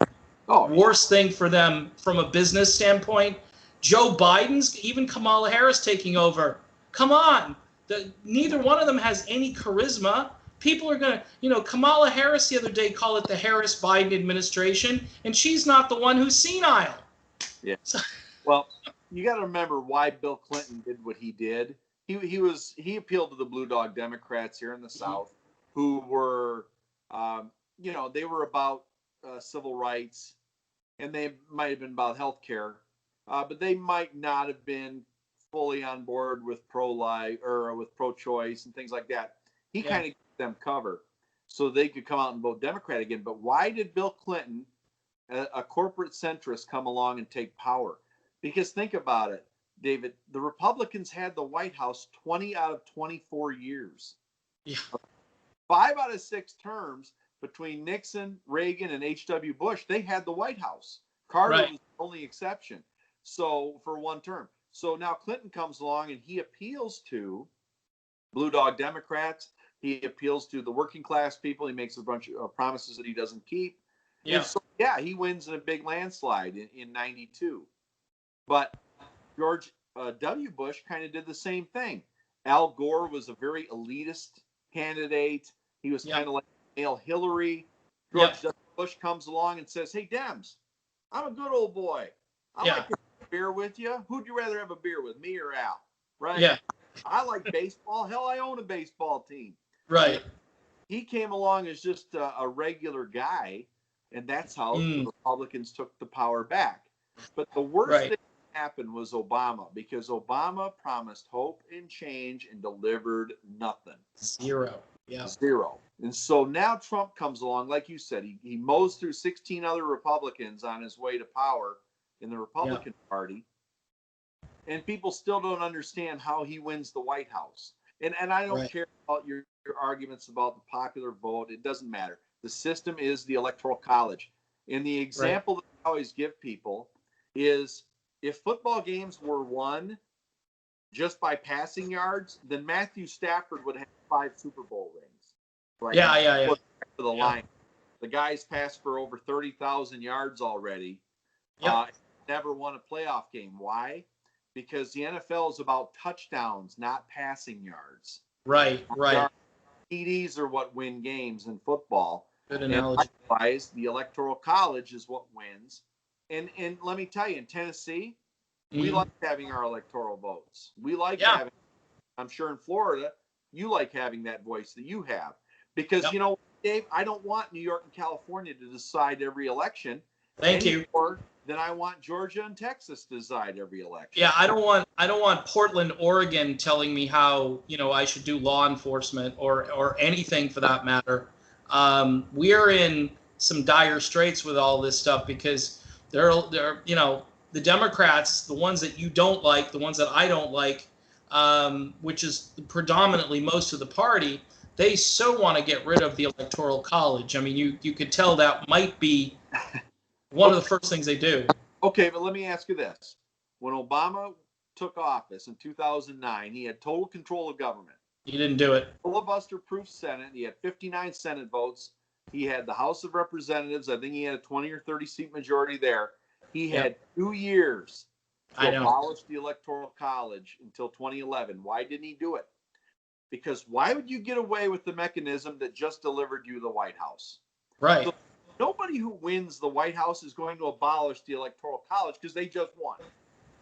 [SPEAKER 1] Worst thing for them from a business standpoint, Joe Biden's, even Kamala Harris taking over. Come on. Neither one of them has any charisma. People are going to, Kamala Harris the other day called it the Harris-Biden administration, and she's not the one who's senile.
[SPEAKER 2] Yeah. Well, you got to remember why Bill Clinton did what he did. He appealed to the Blue Dog Democrats here in the South, who were, they were about civil rights, and they might have been about health care, but they might not have been fully on board with pro-life or with pro-choice and things like that. He kind of gave them cover so they could come out and vote Democrat again. But why did Bill Clinton, a corporate centrist, come along and take power? Because think about it, David, the Republicans had the White House 20 out of 24 years.
[SPEAKER 1] Yeah.
[SPEAKER 2] 5 out of 6 terms between Nixon, Reagan, and H.W. Bush, they had the White House. Carter was the only exception. So for one term. So now Clinton comes along and he appeals to Blue Dog Democrats. He appeals to the working class people. He makes a bunch of promises that he doesn't keep. Yeah. And so, he wins in a big landslide in 92. But George W. Bush kind of did the same thing. Al Gore was a very elitist candidate. He was kind of like male Hillary. George W. Bush comes along and says, "Hey, Dems, I'm a good old boy. I like to have a beer with you. Who'd you rather have a beer with, me or Al?" Right? Yeah. I like baseball. Hell, I own a baseball team.
[SPEAKER 1] Right.
[SPEAKER 2] He came along as just a regular guy, and that's how the Republicans took the power back. But the worst thing that happened was Obama, because Obama promised hope and change and delivered nothing.
[SPEAKER 1] Zero. Yeah.
[SPEAKER 2] Zero. And so now Trump comes along, like you said, he mows through 16 other Republicans on his way to power in the Republican Party. And people still don't understand how he wins the White House. And I don't care about your arguments about the popular vote. It doesn't matter. The system is the Electoral College. And the example that I always give people is, if football games were won just by passing yards, then Matthew Stafford would have 5 Super Bowl rings. Right?
[SPEAKER 1] Yeah.
[SPEAKER 2] For the line. The guy's passed for over 30,000 yards already. Never won a playoff game. Why? Because the NFL is about touchdowns, not passing yards.
[SPEAKER 1] Right.
[SPEAKER 2] TDs are what win games in football.
[SPEAKER 1] Good analogy.
[SPEAKER 2] And likewise, the Electoral College is what wins. And let me tell you, in Tennessee, we like having our electoral votes. We like having, I'm sure in Florida, you like having that voice that you have. Because, Dave, I don't want New York and California to decide every election.
[SPEAKER 1] Thank you.
[SPEAKER 2] More than I want Georgia and Texas to decide every election.
[SPEAKER 1] Yeah, I don't want Portland, Oregon telling me how, I should do law enforcement or anything for that matter. We are in some dire straits with all this stuff because they're the Democrats, the ones that you don't like, the ones that I don't like, which is predominantly most of the party, they so want to get rid of the Electoral College. I mean, you could tell that might be one of the first things they do.
[SPEAKER 2] Okay, but let me ask you this. When Obama took office in 2009, he had total control of government.
[SPEAKER 1] He didn't do it.
[SPEAKER 2] Filibuster-proof Senate. He had 59 Senate votes. He had the House of Representatives. I think he had a 20 or 30 seat majority there. He had 2 years to abolish the Electoral College until 2011. Why didn't he do it? Because why would you get away with the mechanism that just delivered you the White House?
[SPEAKER 1] Right.
[SPEAKER 2] So nobody who wins the White House is going to abolish the Electoral College because they just won.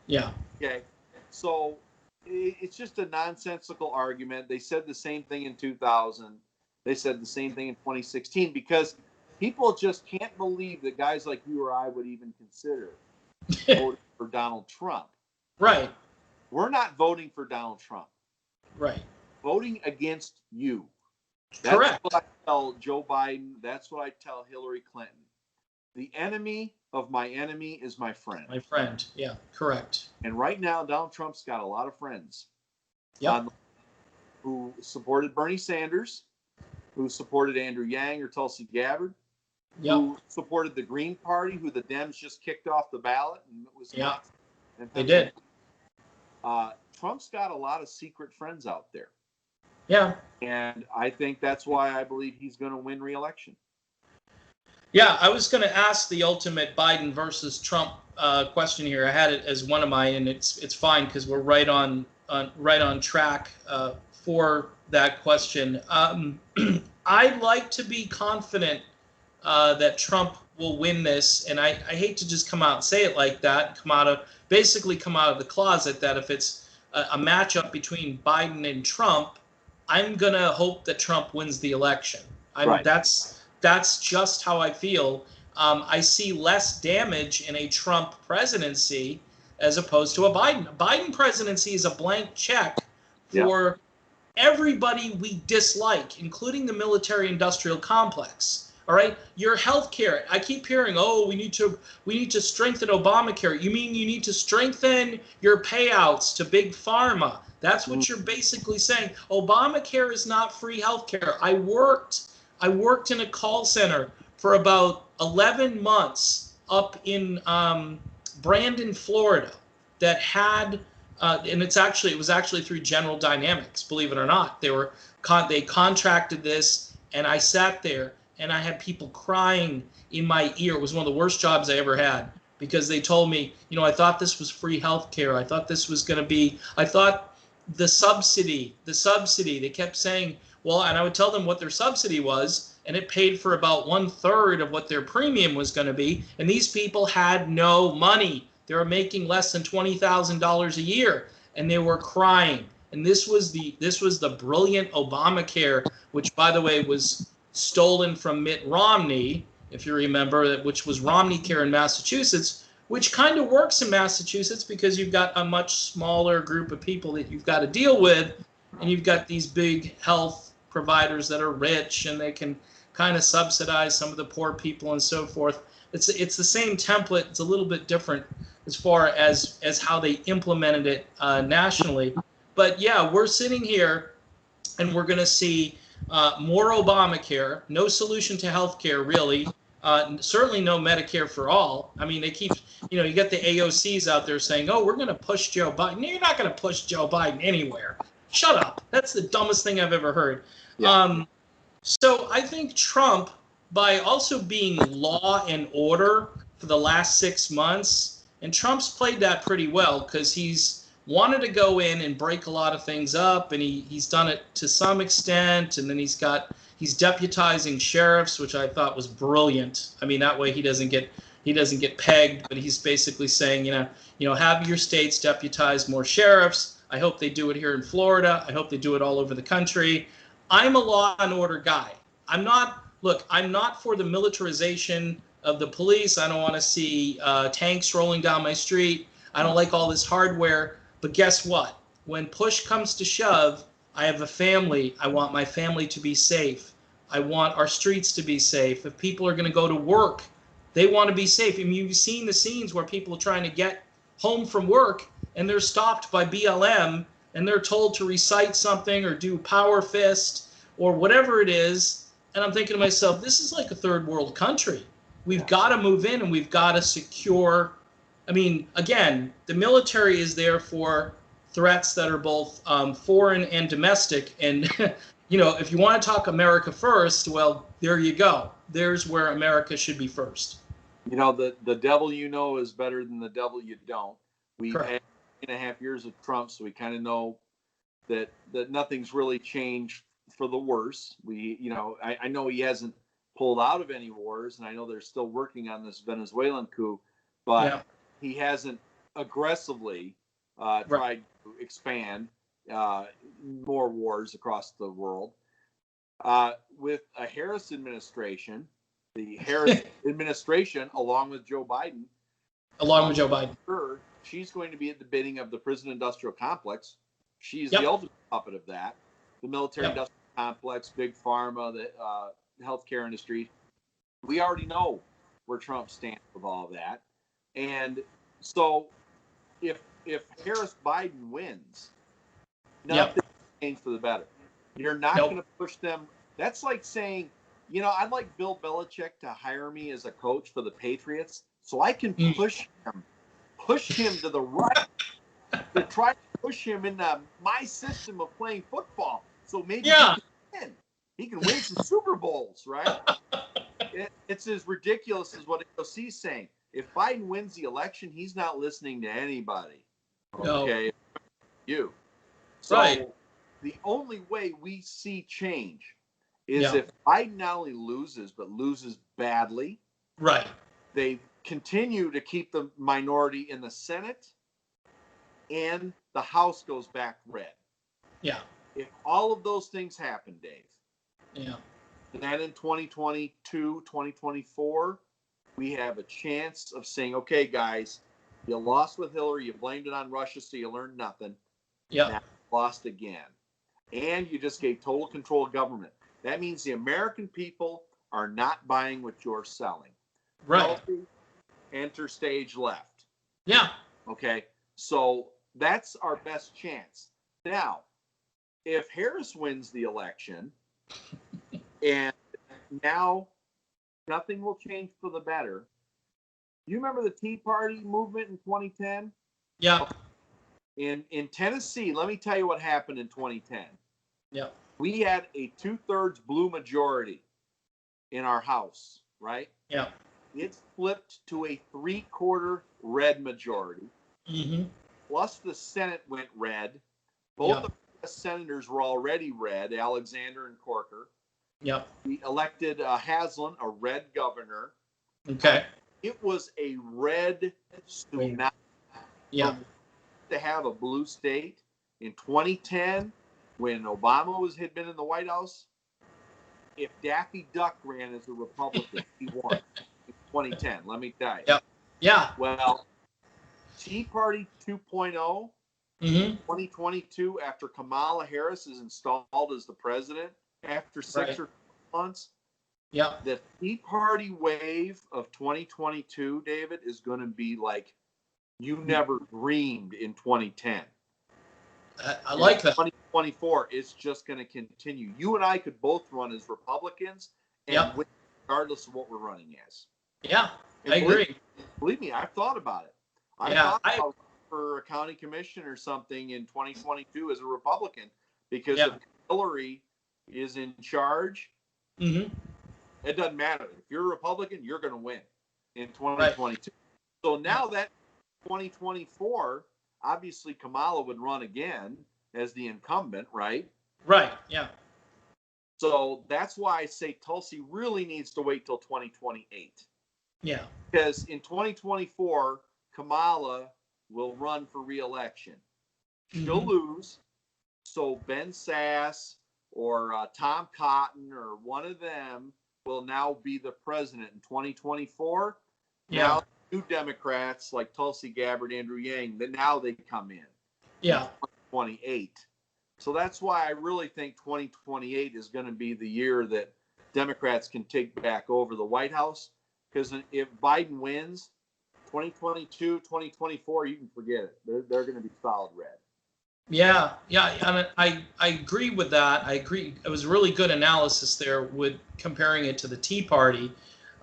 [SPEAKER 1] Yeah.
[SPEAKER 2] Okay. So it's just a nonsensical argument. They said the same thing in 2000. They said the same thing in 2016 because people just can't believe that guys like you or I would even consider voting for Donald Trump.
[SPEAKER 1] Right.
[SPEAKER 2] We're not voting for Donald Trump.
[SPEAKER 1] Right.
[SPEAKER 2] Voting against you.
[SPEAKER 1] Correct.
[SPEAKER 2] That's what I tell Joe Biden. That's what I tell Hillary Clinton. The enemy of my enemy is my friend.
[SPEAKER 1] My friend. Yeah, correct.
[SPEAKER 2] And right now, Donald Trump's got a lot of friends.
[SPEAKER 1] Yep.
[SPEAKER 2] Who supported Bernie Sanders, who supported Andrew Yang or Tulsi Gabbard, who supported the Green Party, who the Dems just kicked off the ballot. And it was
[SPEAKER 1] they did.
[SPEAKER 2] Trump's got a lot of secret friends out there.
[SPEAKER 1] Yeah.
[SPEAKER 2] And I think that's why I believe he's going to win re-election.
[SPEAKER 1] Yeah, I was going to ask the ultimate Biden versus Trump question here. I had it as one of mine, and it's fine because we're right on track for that question. I'd like to be confident that Trump will win this, and I hate to just come out and say it like that, come out of the closet that if it's a matchup between Biden and Trump, I'm gonna hope that Trump wins the election.
[SPEAKER 2] Right.
[SPEAKER 1] That's just how I feel. I see less damage in a Trump presidency as opposed to a Biden. A Biden presidency is a blank check for everybody we dislike, including the military-industrial complex. All right, your health care. I keep hearing, oh, we need to strengthen Obamacare. You mean you need to strengthen your payouts to big pharma? That's what you're basically saying. Obamacare is not free health care. I worked in a call center for about 11 months up in Brandon, Florida, that had, and it was actually through General Dynamics, believe it or not. They contracted this, and I sat there, and I had people crying in my ear. It was one of the worst jobs I ever had because they told me, I thought this was free health care. I thought this was going to be, I thought the subsidy, they kept saying, well, and I would tell them what their subsidy was, and it paid for about 1/3 of what their premium was going to be. And these people had no money. They were making less than $20,000 a year, and they were crying. And this was the brilliant Obamacare, which, by the way, was stolen from Mitt Romney, if you remember, which was Romneycare in Massachusetts, which kind of works in Massachusetts because you've got a much smaller group of people that you've got to deal with, and you've got these big health providers that are rich, and they can kind of subsidize some of the poor people and so forth. It's the same template. It's a little bit different as far as how they implemented it nationally. But yeah, we're sitting here, and we're going to see more Obamacare, no solution to health care, really. Certainly no Medicare for all. I mean, they keep, you get the AOCs out there saying, oh, we're going to push Joe Biden. You're not going to push Joe Biden anywhere. Shut up. That's the dumbest thing I've ever heard. Yeah. So I think Trump, by also being law and order for the last 6 months, and Trump's played that pretty well because he's wanted to go in and break a lot of things up, and he's done it to some extent, and then he's deputizing sheriffs, which I thought was brilliant. I mean, that way he doesn't get pegged, but he's basically saying, have your states deputize more sheriffs. I hope they do it here in Florida. I hope they do it all over the country. I'm a law and order guy. I'm not for the militarization of the police. I don't want to see tanks rolling down my street. I don't like all this hardware. But guess what? When push comes to shove, I have a family. I want my family to be safe. I want our streets to be safe. If people are going to go to work, they want to be safe. I mean, you've seen the scenes where people are trying to get home from work, and they're stopped by BLM, and they're told to recite something or do power fist or whatever it is. And I'm thinking to myself, this is like a third world country. We've got to move in, and we've got to secure. I mean, again, the military is there for threats that are both foreign and domestic. And, if you want to talk America first, well, there you go. There's where America should be first.
[SPEAKER 2] The devil is better than the devil you don't. We've
[SPEAKER 1] Correct.
[SPEAKER 2] had 3.5 years of Trump, so we kind of know that nothing's really changed for the worse. I know he hasn't pulled out of any wars, and I know they're still working on this Venezuelan coup, but he hasn't aggressively tried to expand more wars across the world. With a Harris administration, the Harris administration, along with Joe Biden, she's going to be at the bidding of the prison industrial complex. She's the ultimate puppet of that. The military industrial complex, big pharma, the healthcare industry. We already know where Trump stands with all of that. And so if Harris Biden wins, nothing will change for the better. You're not going to push them. That's like saying, I'd like Bill Belichick to hire me as a coach for the Patriots so I can push him to the right, to try to push him into my system of playing football. So maybe he can win some Super Bowls, right? It's as ridiculous as what AOC's saying. if Biden wins the election, he's not listening to anybody.
[SPEAKER 1] No.
[SPEAKER 2] Okay, you. So
[SPEAKER 1] Right.
[SPEAKER 2] the only way we see change is
[SPEAKER 1] Yeah.
[SPEAKER 2] if Biden not only loses, but loses badly.
[SPEAKER 1] Right.
[SPEAKER 2] They continue to keep the minority in the Senate, and the House goes back red.
[SPEAKER 1] Yeah.
[SPEAKER 2] If all of those things happen, Dave,
[SPEAKER 1] Yeah.
[SPEAKER 2] then in 2022, 2024, we have a chance of saying, okay, guys, you lost with Hillary, you blamed it on Russia, so you learned nothing.
[SPEAKER 1] Yeah.
[SPEAKER 2] Now you lost again. And you just gave total control of government. That means the American people are not buying what you're selling.
[SPEAKER 1] Right.
[SPEAKER 2] Healthy, enter stage left.
[SPEAKER 1] Yeah.
[SPEAKER 2] Okay, so that's our best chance. Now, if Harris wins the election, and now nothing will change for the better. You remember the Tea Party movement in 2010?
[SPEAKER 1] Yeah.
[SPEAKER 2] In Tennessee, let me tell you what happened in 2010.
[SPEAKER 1] Yeah.
[SPEAKER 2] We had a 2/3 blue majority in our House, right?
[SPEAKER 1] Yeah.
[SPEAKER 2] It flipped to a 3/4 red majority.
[SPEAKER 1] Mm-hmm.
[SPEAKER 2] Plus the Senate went red. Both of the senators were already red, Alexander and Corker.
[SPEAKER 1] Yep.
[SPEAKER 2] We elected Haslam, a red governor.
[SPEAKER 1] Okay.
[SPEAKER 2] It was a red tsunami.
[SPEAKER 1] Yeah.
[SPEAKER 2] To have a blue state in 2010, when Obama had been in the White House, if Daffy Duck ran as a Republican, he won in 2010. Let me tell you.
[SPEAKER 1] Yep. Yeah.
[SPEAKER 2] Well, Tea Party 2.0.
[SPEAKER 1] Mm-hmm.
[SPEAKER 2] 2022, after Kamala Harris is installed as the president, after 6 or 4 months, the Tea Party wave of 2022, David, is going to be like you never dreamed in 2010.
[SPEAKER 1] I like that.
[SPEAKER 2] 2024, it's just going to continue. You and I could both run as Republicans and win regardless of what we're running as.
[SPEAKER 1] Yeah,
[SPEAKER 2] and
[SPEAKER 1] I agree.
[SPEAKER 2] Believe me, I've thought about it. I thought about for a county commission or something in 2022 as a Republican, because if Hillary is in charge, it doesn't matter. If you're a Republican, you're going to win in 2022. Right. So now that 2024, obviously Kamala would run again as the incumbent, right?
[SPEAKER 1] Right, yeah.
[SPEAKER 2] So that's why I say Tulsi really needs to wait till 2028.
[SPEAKER 1] Yeah.
[SPEAKER 2] Because in 2024, Kamala will run for re-election. She'll lose. So Ben Sass or Tom Cotton or one of them will now be the president in 2024.
[SPEAKER 1] Yeah.
[SPEAKER 2] Now, new Democrats like Tulsi Gabbard, Andrew Yang, then now they come in.
[SPEAKER 1] Yeah.
[SPEAKER 2] 2028. So that's why I really think 2028 is going to be the year that Democrats can take back over the White House. Because if Biden wins, 2022, 2024, you can forget it. They're going to be solid red.
[SPEAKER 1] Yeah, I agree with that. I agree. It was really good analysis there with comparing it to the Tea Party.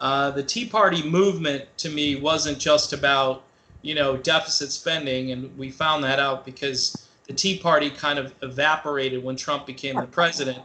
[SPEAKER 1] The Tea Party movement to me wasn't just about, deficit spending, and we found that out because the Tea Party kind of evaporated when Trump became the president.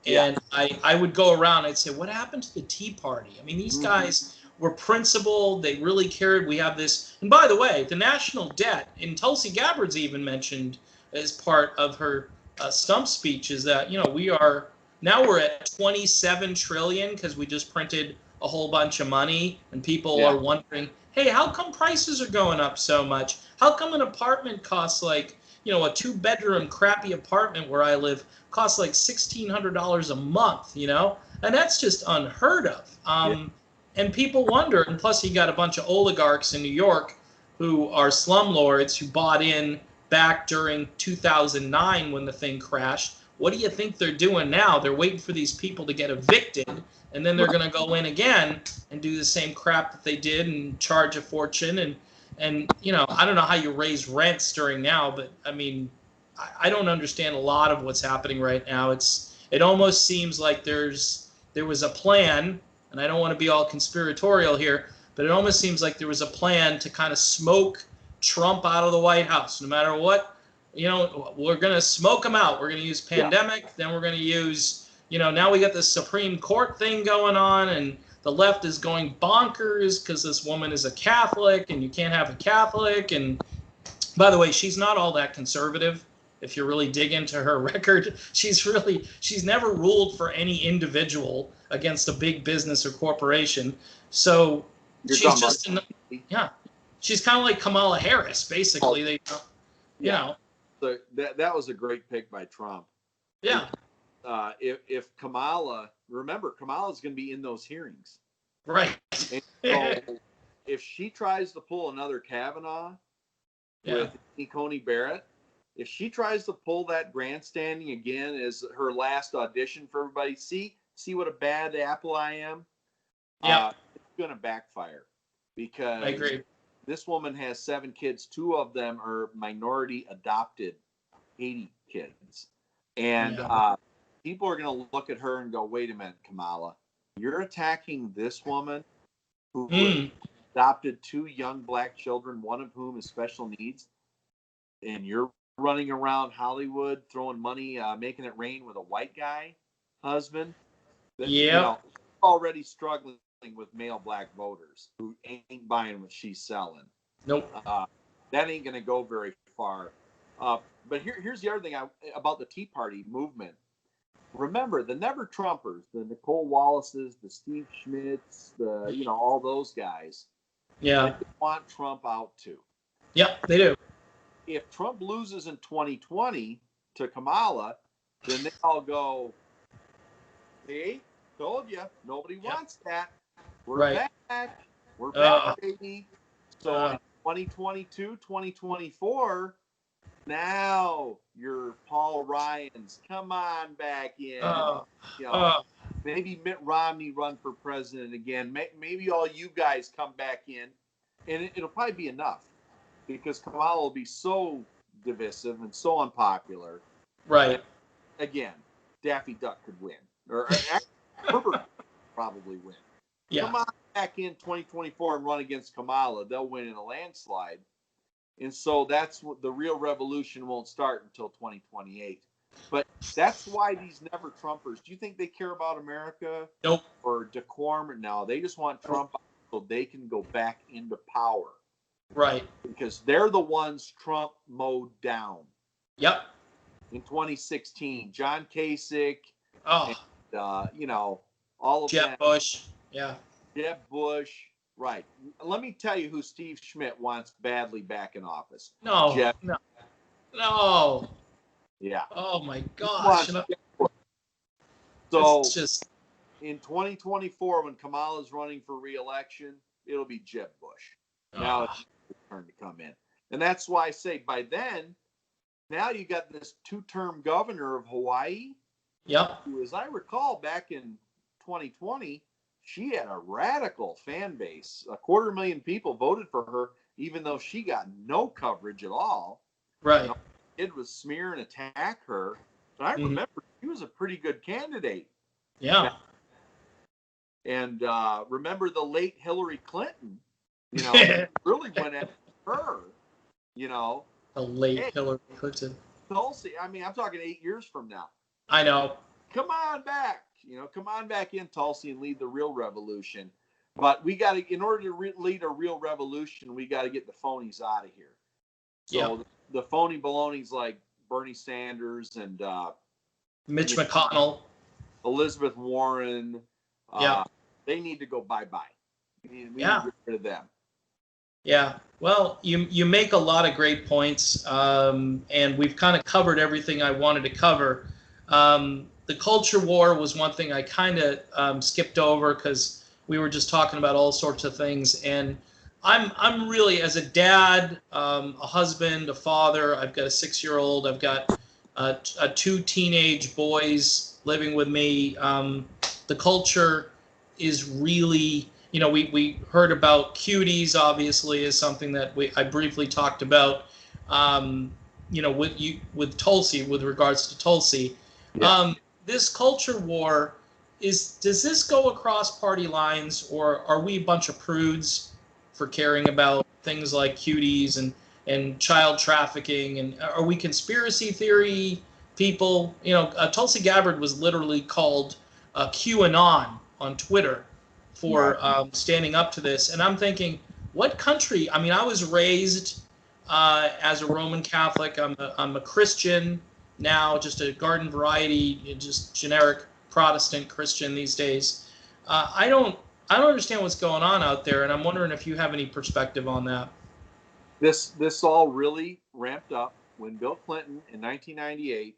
[SPEAKER 1] And I would go around, I'd say, what happened to the Tea Party? I mean, these guys were principled. They really cared. We have this. And by the way, the national debt, and Tulsi Gabbard's even mentioned as part of her stump speech, is that, we're at 27 trillion because we just printed a whole bunch of money, and people are wondering, hey, how come prices are going up so much? How come an apartment costs like, a 2-bedroom crappy apartment where I live costs like $1,600 a month, and that's just unheard of. And people wonder, and plus you got a bunch of oligarchs in New York who are slumlords who bought in back during 2009 when the thing crashed. What do you think they're doing now? They're waiting for these people to get evicted, and then they're going to go in again and do the same crap that they did and charge a fortune. And I don't know how you raise rents during now, but I mean, I don't understand a lot of what's happening right now. It almost seems like there was a plan, and I don't want to be all conspiratorial here, but it almost seems like there was a plan to kind of smoke Trump out of the White House. No matter what, we're going to smoke him out. We're going to use pandemic, then we're going to use, now we got this Supreme Court thing going on, and the left is going bonkers because this woman is a Catholic, and you can't have a Catholic. And by the way, she's not all that conservative. If you really dig into her record, she's never ruled for any individual against a big business or corporation. So she's just, she's kind of like Kamala Harris, basically. So
[SPEAKER 2] that was a great pick by Trump.
[SPEAKER 1] Yeah.
[SPEAKER 2] If Kamala, remember, Kamala's going to be in those hearings.
[SPEAKER 1] Right.
[SPEAKER 2] And so if she tries to pull another Kavanaugh with Coney Barrett, if she tries to pull that grandstanding again as her last audition for everybody, see what a bad apple I am?
[SPEAKER 1] Yeah.
[SPEAKER 2] It's going to backfire because
[SPEAKER 1] I agree.
[SPEAKER 2] This woman has 7 kids. 2 of them are minority adopted Haiti kids. And people are going to look at her and go, wait a minute, Kamala, you're attacking this woman who adopted 2 young black children, one of whom is special needs, and you're running around Hollywood throwing money, making it rain with a white guy husband. Already struggling with male black voters who ain't buying what she's selling.
[SPEAKER 1] Nope.
[SPEAKER 2] That ain't going to go very far. But here's the other thing about the Tea Party movement. Remember, the Never Trumpers, the Nicole Wallaces, the Steve Schmitz, all those guys.
[SPEAKER 1] Yeah.
[SPEAKER 2] They want Trump out too.
[SPEAKER 1] Yep, they do.
[SPEAKER 2] If Trump loses in 2020 to Kamala, then they all go, see, told you, nobody wants that. We're back. We're back, baby. So in 2022, 2024, now you're Paul Ryan's. Come on back in. Maybe Mitt Romney run for president again. Maybe all you guys come back in. And it'll probably be enough. Because Kamala will be so divisive and so unpopular.
[SPEAKER 1] Right.
[SPEAKER 2] Again, Daffy Duck could win. Or Herbert could probably win.
[SPEAKER 1] Yeah.
[SPEAKER 2] Come on back in 2024 and run against Kamala. They'll win in a landslide. And so that's what the real revolution won't start until 2028. But that's why these Never Trumpers, do you think they care about America?
[SPEAKER 1] Nope.
[SPEAKER 2] Or decorum? No, they just want Trump so they can go back into power.
[SPEAKER 1] Right.
[SPEAKER 2] Because they're the ones Trump mowed down.
[SPEAKER 1] Yep.
[SPEAKER 2] In 2016, John Kasich,
[SPEAKER 1] and,
[SPEAKER 2] all of
[SPEAKER 1] Jeb Bush. Yeah.
[SPEAKER 2] Jeb Bush. Right. Let me tell you who Steve Schmidt wants badly back in office.
[SPEAKER 1] No. No.
[SPEAKER 2] Yeah.
[SPEAKER 1] Oh my gosh.
[SPEAKER 2] So
[SPEAKER 1] it's just
[SPEAKER 2] in 2024, when Kamala's running for re-election, it'll be Jeb Bush. Now it's his turn to come in. And that's why I say by then, now you got this 2-term governor of Hawaii.
[SPEAKER 1] Yep.
[SPEAKER 2] Who, as I recall, back in 2020, she had a radical fan base. 250,000 people voted for her, even though she got no coverage at all.
[SPEAKER 1] Right.
[SPEAKER 2] It was smear and attack her. But I remember she was a pretty good candidate.
[SPEAKER 1] Yeah.
[SPEAKER 2] And remember the late Hillary Clinton. Really went at her,
[SPEAKER 1] The late Hillary Clinton.
[SPEAKER 2] Tulsi, I'm talking 8 years from now.
[SPEAKER 1] I know.
[SPEAKER 2] Come on back. Come on back in, Tulsi, and lead the real revolution. But we got to, in order to lead a real revolution, we got to get the phonies out of here. So the phony balonies like Bernie Sanders and
[SPEAKER 1] Mitch McConnell,
[SPEAKER 2] Elizabeth Warren, they need to go bye-bye. We need to get rid of them.
[SPEAKER 1] Yeah, well, you make a lot of great points, and we've kind of covered everything I wanted to cover. The culture war was one thing I kind of skipped over because we were just talking about all sorts of things. And I'm really, as a dad, a husband, a father, I've got a 6-year-old, I've got 2 teenage boys living with me. The culture is really, we heard about cuties, obviously, is something that I briefly talked about, with Tulsi, with regards to Tulsi. Yeah. This culture war, does this go across party lines, or are we a bunch of prudes for caring about things like cuties and child trafficking? And are we conspiracy theory people, Tulsi Gabbard was literally called QAnon on Twitter for standing up to this. And I'm thinking, what country? I mean, I was raised as a Roman Catholic. I'm a Christian now, just a garden variety, just generic Protestant Christian these days. I don't understand what's going on out there, and I'm wondering if you have any perspective on that.
[SPEAKER 2] This all really ramped up when Bill Clinton in 1998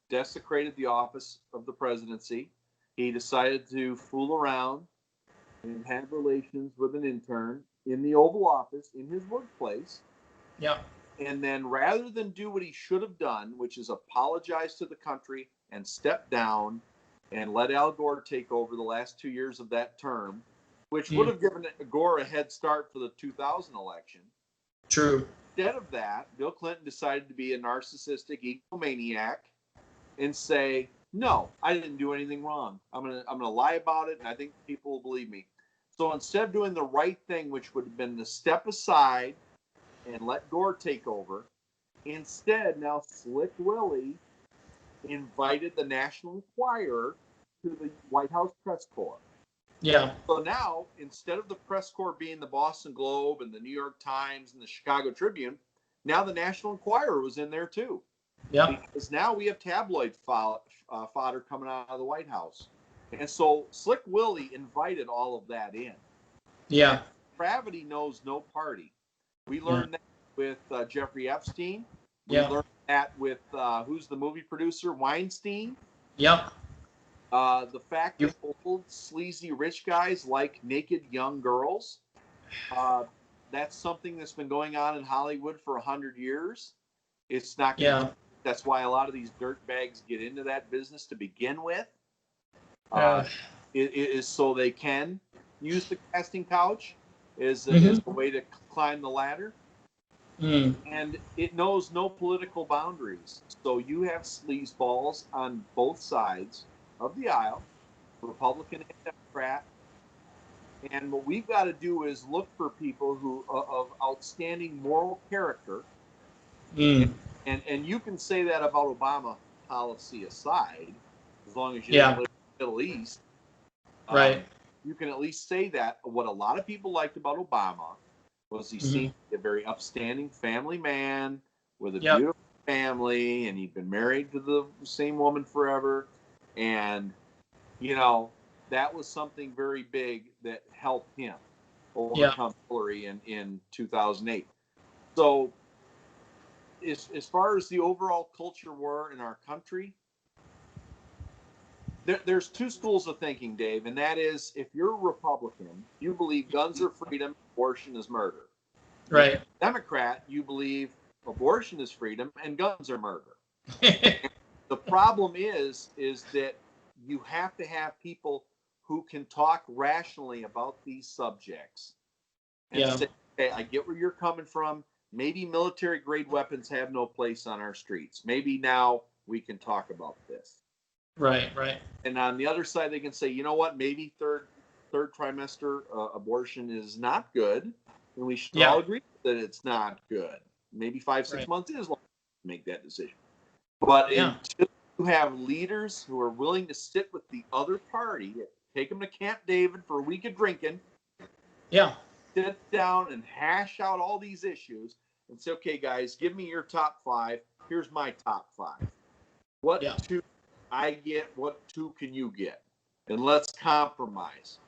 [SPEAKER 2] desecrated the office of the presidency. He decided to fool around and have relations with an intern in the Oval Office in his workplace.
[SPEAKER 1] Yeah.
[SPEAKER 2] And then rather than do what he should have done, which is apologize to the country and step down and let Al Gore take over the last 2 years of that term, which would have given Gore a head start for the 2000 election.
[SPEAKER 1] True.
[SPEAKER 2] Instead of that, Bill Clinton decided to be a narcissistic egomaniac and say, no, I didn't do anything wrong. I'm gonna lie about it, and I think people will believe me. So instead of doing the right thing, which would have been to step aside and let Gore take over, instead now Slick Willie invited the National Enquirer to the White House press corps.
[SPEAKER 1] Yeah.
[SPEAKER 2] So now, instead of the press corps being the Boston Globe and the New York Times and the Chicago Tribune, now the National Enquirer was in there too.
[SPEAKER 1] Yeah.
[SPEAKER 2] Because now we have tabloid fodder coming out of the White House. And so Slick Willie invited all of that in.
[SPEAKER 1] Yeah.
[SPEAKER 2] Gravity knows no party. We learned that with Jeffrey Epstein. We learned that with, who's the movie producer? Weinstein.
[SPEAKER 1] Yep.
[SPEAKER 2] The fact that old, sleazy, rich guys like naked young girls, that's something that's been going on in Hollywood for 100 years. It's not going to. That's why a lot of these dirt bags get into that business to begin with. It is so they can use the casting couch as a way to climb the ladder. And it knows no political boundaries. So you have sleazeballs on both sides of the aisle, Republican and Democrat. And what we've got to do is look for people who of outstanding moral character. And you can say that about Obama policy aside, as long as you don't live in the Middle East.
[SPEAKER 1] Right.
[SPEAKER 2] You can at least say that what a lot of people liked about Obama was he seemed a very upstanding family man with a beautiful family, and he'd been married to the same woman forever. And, that was something very big that helped him overcome Hillary in 2008. So as far as the overall culture war in our country, there's two schools of thinking, Dave, and that is if you're a Republican, you believe guns are freedom, abortion is murder.
[SPEAKER 1] Right.
[SPEAKER 2] Democrat, you believe abortion is freedom and guns are murder. The problem is that you have to have people who can talk rationally about these subjects and say, okay, I get where you're coming from. Maybe military-grade weapons have no place on our streets. Maybe now we can talk about this.
[SPEAKER 1] Right.
[SPEAKER 2] And on the other side, they can say, you know what? Maybe third trimester abortion is not good, and we should all agree that it's not good. Maybe 5-6 months is long to make that decision. But until you have leaders who are willing to sit with the other party, take them to Camp David for a week of drinking, sit down and hash out all these issues and say, okay, guys, give me your top 5. Here's my top 5. What 2 I get? What 2 can you get? And let's compromise.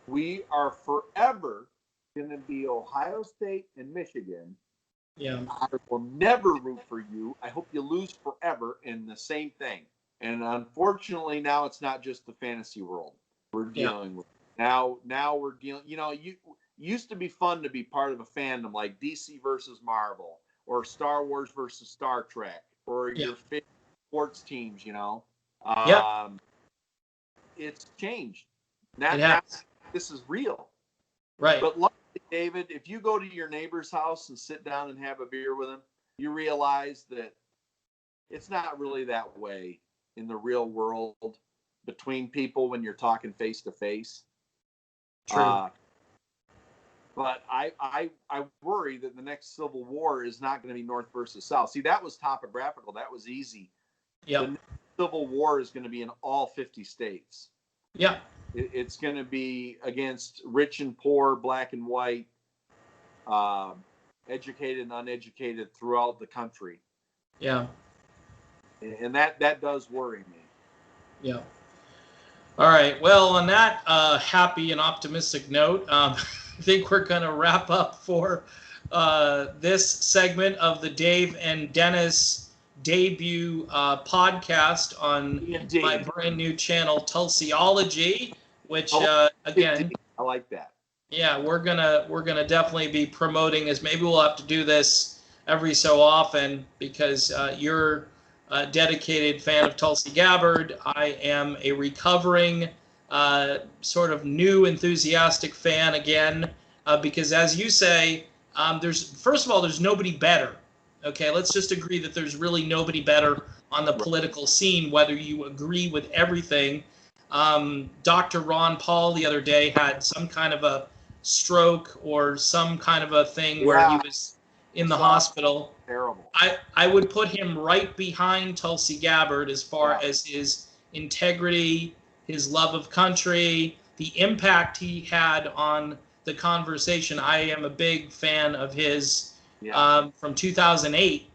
[SPEAKER 2] We are forever going to be Ohio State and Michigan. I will never root for you. I hope you lose forever. And the same thing. And unfortunately, now it's not just the fantasy world we're dealing with. Now we're dealing. You used to be fun to be part of a fandom like DC versus Marvel or Star Wars versus Star Trek or your favorite sports teams. It's changed. Now this is real.
[SPEAKER 1] Right.
[SPEAKER 2] But luckily, David, if you go to your neighbor's house and sit down and have a beer with him, you realize that it's not really that way in the real world between people when you're talking face to face.
[SPEAKER 1] True.
[SPEAKER 2] But I worry that the next Civil War is not going to be North versus South. See, that was topographical. That was easy.
[SPEAKER 1] Yeah.
[SPEAKER 2] The next Civil War is going to be in all 50 states.
[SPEAKER 1] Yeah.
[SPEAKER 2] It's going to be against rich and poor, black and white, educated and uneducated throughout the country.
[SPEAKER 1] Yeah.
[SPEAKER 2] And that does worry me.
[SPEAKER 1] Yeah. All right. Well, on that happy and optimistic note, I think we're going to wrap up for this segment of the Dave and Dennis debut podcast on
[SPEAKER 2] Indeed.
[SPEAKER 1] my brand new channel, Tulsiology, which again,
[SPEAKER 2] I like that.
[SPEAKER 1] Yeah, we're gonna definitely be promoting this. Maybe we'll have to do this every so often because you're a dedicated fan of Tulsi Gabbard. I am a recovering sort of new enthusiastic fan again because, as you say, first of all there's nobody better. Okay, let's just agree that there's really nobody better on the political scene, whether you agree with everything. Dr. Ron Paul the other day had some kind of a stroke or some kind of a thing where he was in the hospital.
[SPEAKER 2] Terrible.
[SPEAKER 1] I would put him right behind Tulsi Gabbard as far as his integrity, his love of country, the impact he had on the conversation. I am a big fan of his from 2008.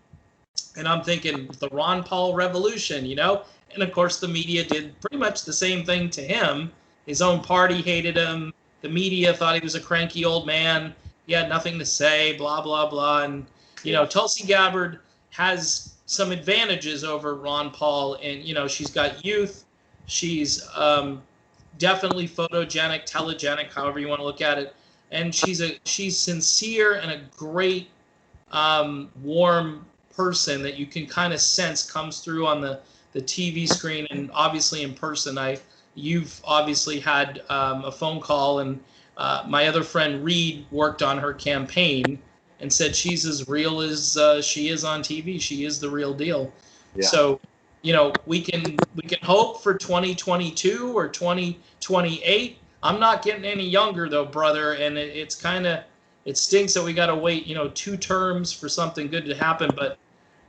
[SPEAKER 1] And I'm thinking the Ron Paul revolution, And of course, the media did pretty much the same thing to him. His own party hated him. The media thought he was a cranky old man. He had nothing to say, blah, blah, blah. And, Tulsi Gabbard has some advantages over Ron Paul. And, she's got youth. She's definitely photogenic, telegenic, however you want to look at it. And she's sincere and a great, warm person that you can kind of sense comes through on the TV screen and obviously in person. You've obviously had a phone call, and my other friend Reed worked on her campaign and said she's as real as she is on TV. She is the real deal. Yeah. So, we can hope for 2022 or 2028. I'm not getting any younger though, brother, and it stinks that we got to wait, 2 terms for something good to happen. But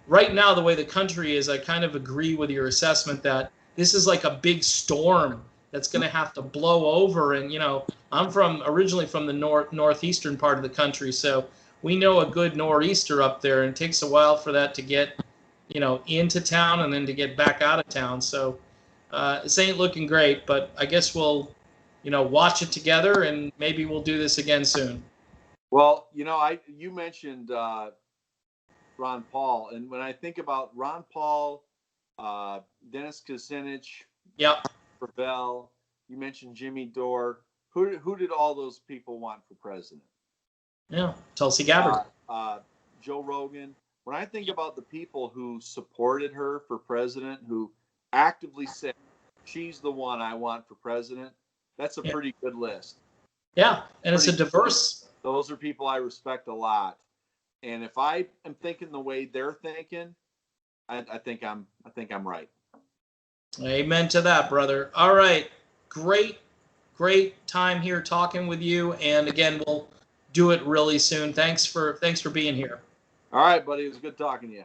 [SPEAKER 1] right now, the way the country is, I kind of agree with your assessment that this is like a big storm that's going to have to blow over. And, I'm originally from the northeastern part of the country, so we know a good nor'easter up there, and it takes a while for that to get, into town and then to get back out of town. So this ain't looking great, but I guess we'll, watch it together, and maybe we'll do this again soon.
[SPEAKER 2] Well, you mentioned Ron Paul, and when I think about Ron Paul, Dennis Kucinich, Gravel, you mentioned Jimmy Dore. Who did all those people want for president?
[SPEAKER 1] Yeah, Tulsi Gabbard,
[SPEAKER 2] Joe Rogan. When I think about the people who supported her for president, who actively said she's the one I want for president, that's a pretty good list.
[SPEAKER 1] Yeah, and it's a diverse.
[SPEAKER 2] Those are people I respect a lot. And if I am thinking the way they're thinking, I think I'm right.
[SPEAKER 1] Amen to that, brother. All right. Great time here talking with you. And again, we'll do it really soon. Thanks for being here.
[SPEAKER 2] All right, buddy. It was good talking to you.